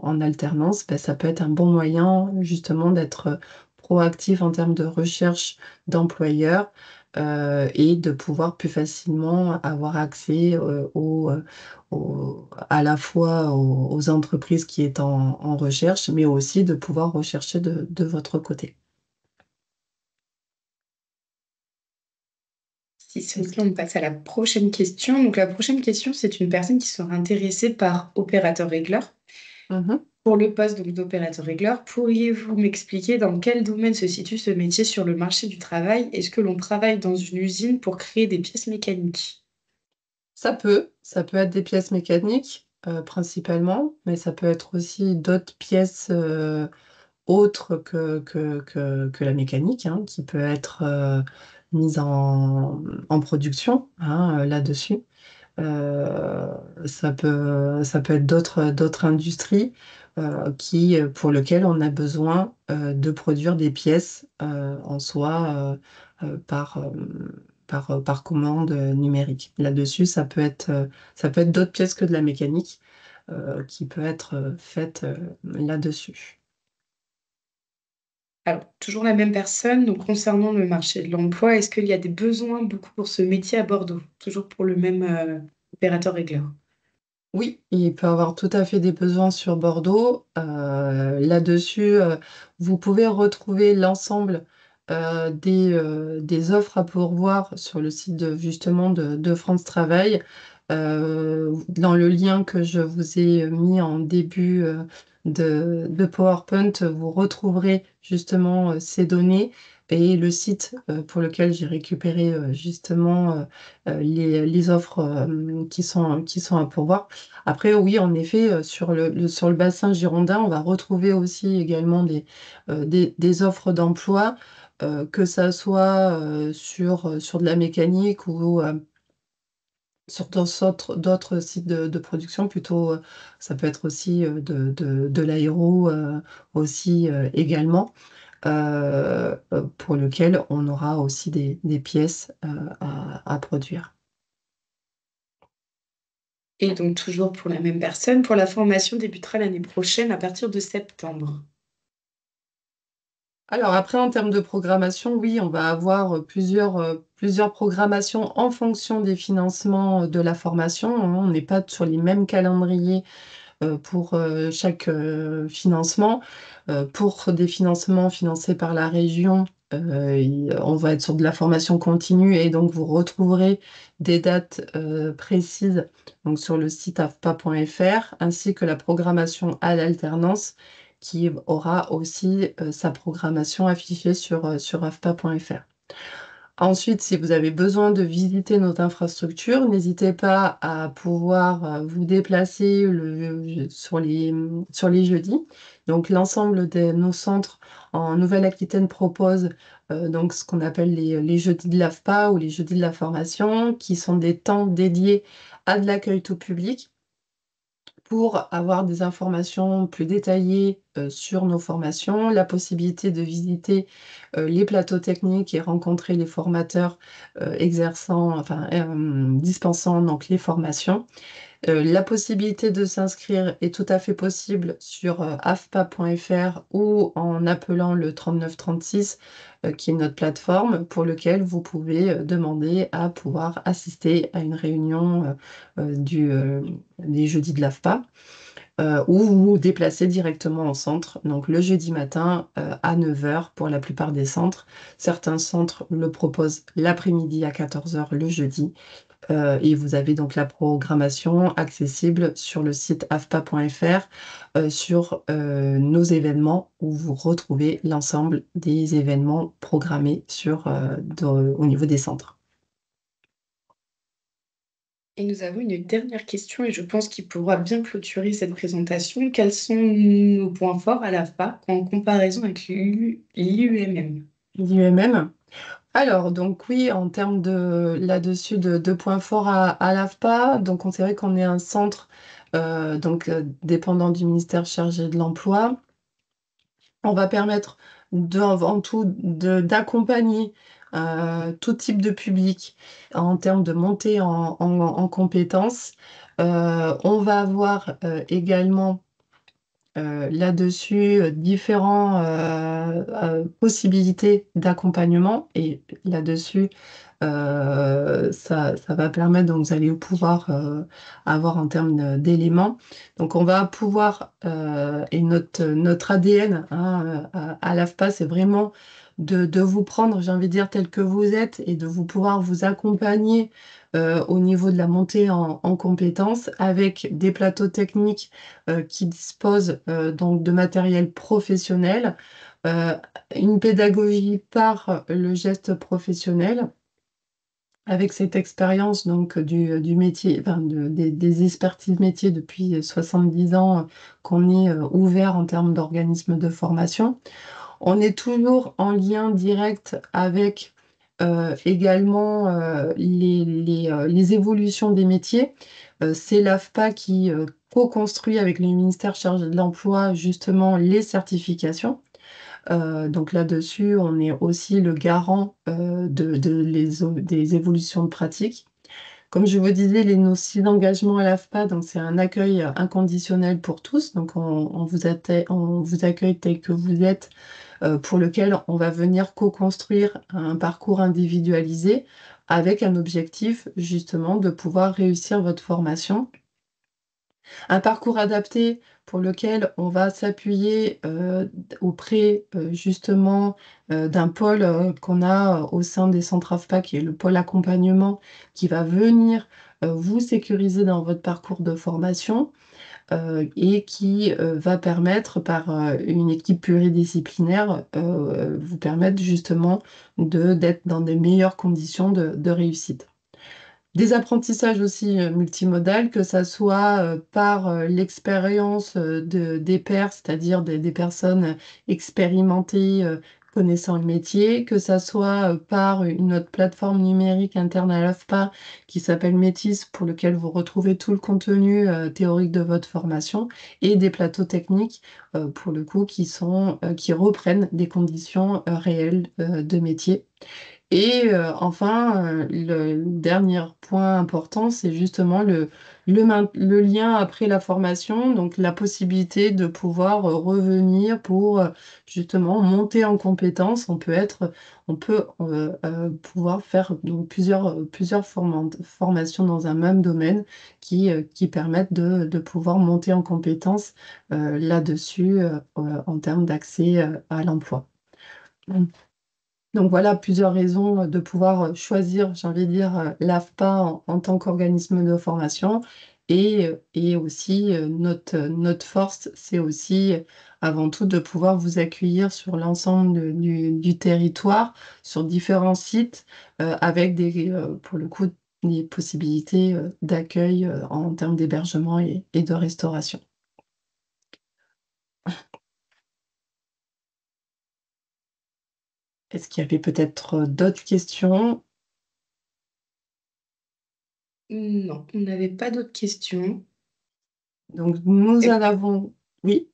Speaker 1: en alternance, ça peut être un bon moyen justement d'être proactif en termes de recherche d'employeurs et de pouvoir plus facilement avoir accès à la fois aux entreprises qui est en recherche, mais aussi de pouvoir rechercher de votre côté.
Speaker 2: Si donc là, on passe à la prochaine question. Donc la prochaine question, c'est une personne qui sera intéressée par opérateur régleur. Pour le poste donc d'opérateur régleur, pourriez-vous m'expliquer dans quel domaine se situe ce métier sur le marché du travail? Est-ce que l'on travaille dans une usine pour créer des pièces mécaniques?
Speaker 1: Ça peut être des pièces mécaniques principalement, mais ça peut être aussi d'autres pièces autre que la mécanique, hein, qui peut être mise en production là-dessus. Ça peut être d'autres industries pour lesquelles on a besoin de produire des pièces en soi par commande numérique. Là-dessus, ça peut être d'autres pièces que de la mécanique qui peut être faite là-dessus.
Speaker 2: Alors, toujours la même personne, donc concernant le marché de l'emploi, est-ce qu'il y a des besoins beaucoup pour ce métier à Bordeaux? Toujours pour le même opérateur régleur.
Speaker 1: Oui, il peut avoir tout à fait des besoins sur Bordeaux. Là-dessus, vous pouvez retrouver l'ensemble des offres à pourvoir sur le site justement de France Travail. Dans le lien que je vous ai mis en début de PowerPoint, vous retrouverez justement ces données et le site pour lequel j'ai récupéré justement les offres qui sont à pourvoir. Après, oui, en effet, sur le bassin girondin, on va retrouver aussi également des offres d'emploi, que ça soit sur de la mécanique ou sur d'autres sites de production, plutôt, ça peut être aussi de l'aéro aussi également, pour lequel on aura aussi des pièces à produire.
Speaker 2: Et donc toujours pour la même personne, pour la formation débutera l'année prochaine à partir de septembre.
Speaker 1: Alors après, en termes de programmation, oui, on va avoir plusieurs programmations en fonction des financements de la formation, hein. On n'est pas sur les mêmes calendriers pour chaque financement. Pour des financements financés par la région, on va être sur de la formation continue et donc vous retrouverez des dates précises donc sur le site afpa.fr ainsi que la programmation à l'alternance qui aura aussi sa programmation affichée sur afpa.fr. Ensuite, si vous avez besoin de visiter notre infrastructure, n'hésitez pas à pouvoir vous déplacer sur les jeudis. Donc, l'ensemble de nos centres en Nouvelle-Aquitaine proposent donc ce qu'on appelle les jeudis de l'AFPA ou les jeudis de la formation, qui sont des temps dédiés à de l'accueil tout public pour avoir des informations plus détaillées sur nos formations, la possibilité de visiter les plateaux techniques et rencontrer les formateurs dispensant donc les formations. La possibilité de s'inscrire est tout à fait possible sur afpa.fr ou en appelant le 3936, qui est notre plateforme, pour lequel vous pouvez demander à pouvoir assister à une réunion des jeudis de l'AFPA. Ou vous vous déplacez directement au centre, donc le jeudi matin à 9h pour la plupart des centres. Certains centres le proposent l'après-midi à 14h le jeudi. Et vous avez donc la programmation accessible sur le site afpa.fr sur nos événements où vous retrouvez l'ensemble des événements programmés au niveau des centres.
Speaker 2: Et nous avons une dernière question et je pense qu'il pourra bien clôturer cette présentation. Quels sont nos points forts à l'AFPA en comparaison avec l'IUMM?
Speaker 1: L'IUMM. Alors, donc oui, en termes là-dessus de points forts à l'AFPA, donc c'est vrai qu'on est un centre dépendant du ministère chargé de l'emploi. On va permettre avant tout d'accompagner tout type de public en termes de montée en compétences. On va avoir également là-dessus différentes possibilités d'accompagnement et là-dessus ça va permettre, donc vous allez pouvoir avoir en termes d'éléments. Donc on va pouvoir, et notre ADN hein, à l'AFPA, c'est vraiment de vous prendre, j'ai envie de dire, tel que vous êtes et de vous pouvoir vous accompagner au niveau de la montée en compétences avec des plateaux techniques qui disposent donc de matériel professionnel, une pédagogie par le geste professionnel avec cette expérience donc du métier, des expertises métiers depuis 70 ans qu'on est ouvert en termes d'organismes de formation. On est toujours en lien direct avec également les évolutions des métiers. C'est l'AFPA qui co-construit avec le ministère chargé de l'Emploi justement les certifications. Donc là-dessus, on est aussi le garant des évolutions de pratique. Comme je vous disais, nos 6 engagements à l'AFPA, donc c'est un accueil inconditionnel pour tous. Donc on vous accueille tel que vous êtes, pour lequel on va venir co-construire un parcours individualisé avec un objectif justement de pouvoir réussir votre formation. Un parcours adapté pour lequel on va s'appuyer auprès justement d'un pôle qu'on a au sein des centres AFPA, qui est le pôle accompagnement, qui va venir vous sécuriser dans votre parcours de formation. et qui va permettre par une équipe pluridisciplinaire vous permettre justement d'être dans des meilleures conditions de réussite. Des apprentissages aussi multimodales, que ça soit par l'expérience des pairs, c'est-à-dire des personnes expérimentées connaissant le métier, que ça soit par une autre plateforme numérique interne à l'AFPA qui s'appelle Métis, pour lequel vous retrouvez tout le contenu théorique de votre formation, et des plateaux techniques, pour le coup, qui reprennent des conditions réelles de métier. Et enfin, le dernier point important, c'est justement le lien après la formation, donc la possibilité de pouvoir revenir pour justement monter en compétences. On peut pouvoir faire donc plusieurs formations dans un même domaine qui permettent de pouvoir monter en compétences là-dessus en termes d'accès à l'emploi. Donc voilà plusieurs raisons de pouvoir choisir, j'ai envie de dire, l'AFPA en tant qu'organisme de formation. Et aussi, notre force, c'est aussi avant tout de pouvoir vous accueillir sur l'ensemble du territoire, sur différents sites, avec pour le coup, des possibilités d'accueil en termes d'hébergement et de restauration. Est-ce qu'il y avait peut-être d'autres questions?
Speaker 2: Non, on n'avait pas d'autres questions.
Speaker 1: Donc nous
Speaker 2: Et
Speaker 1: en avons... Oui,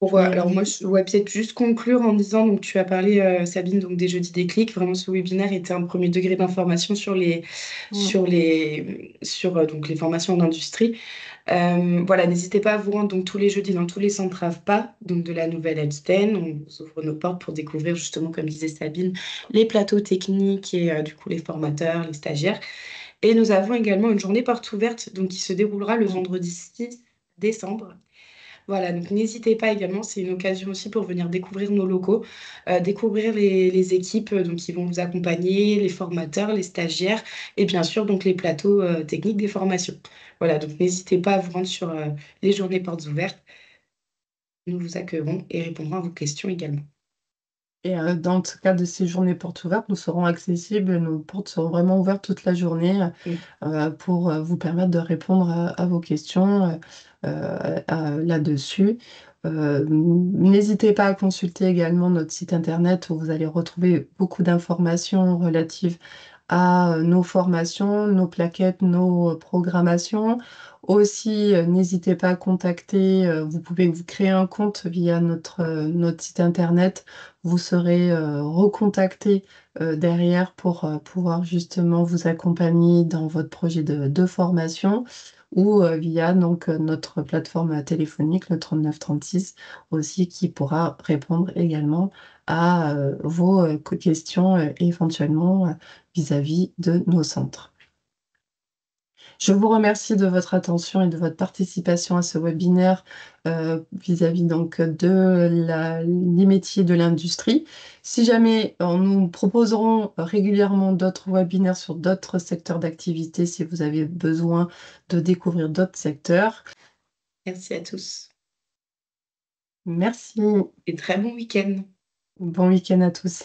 Speaker 2: voilà, alors moi, je vais peut-être juste conclure en disant, donc tu as parlé, Sabine, donc des jeudis déclic. Vraiment, ce webinaire était un premier degré d'information sur donc les formations en industrie. Voilà, n'hésitez pas à vous rendre donc tous les jeudis dans tous les centres AFPA, donc de la Nouvelle-Aquitaine. On vous ouvre nos portes pour découvrir justement, comme disait Sabine, les plateaux techniques et du coup les formateurs, les stagiaires. Et nous avons également une journée porte ouverte donc qui se déroulera le vendredi 6 décembre. Voilà, donc n'hésitez pas également, c'est une occasion aussi pour venir découvrir nos locaux, découvrir les équipes donc, qui vont vous accompagner, les formateurs, les stagiaires et bien sûr donc les plateaux techniques des formations. Voilà, donc n'hésitez pas à vous rendre sur les journées portes ouvertes. Nous vous accueillerons et répondrons à vos questions également.
Speaker 1: Et dans le cas de ces journées portes ouvertes, nous serons accessibles, nos portes seront vraiment ouvertes toute la journée pour vous permettre de répondre à vos questions là-dessus. N'hésitez pas à consulter également notre site internet où vous allez retrouver beaucoup d'informations relatives à nos formations, nos plaquettes, nos programmations. Aussi, n'hésitez pas à contacter, vous pouvez vous créer un compte via notre site internet. Vous serez recontacté derrière pour pouvoir justement vous accompagner dans votre projet de formation ou via donc, notre plateforme téléphonique, le 3936, aussi qui pourra répondre également à vos questions éventuellement vis-à-vis de nos centres. Je vous remercie de votre attention et de votre participation à ce webinaire vis-à-vis donc des métiers de l'industrie. Si jamais nous proposerons régulièrement d'autres webinaires sur d'autres secteurs d'activité, si vous avez besoin de découvrir d'autres secteurs.
Speaker 2: Merci à tous.
Speaker 1: Merci.
Speaker 2: Et très bon week-end.
Speaker 1: Bon week-end à tous.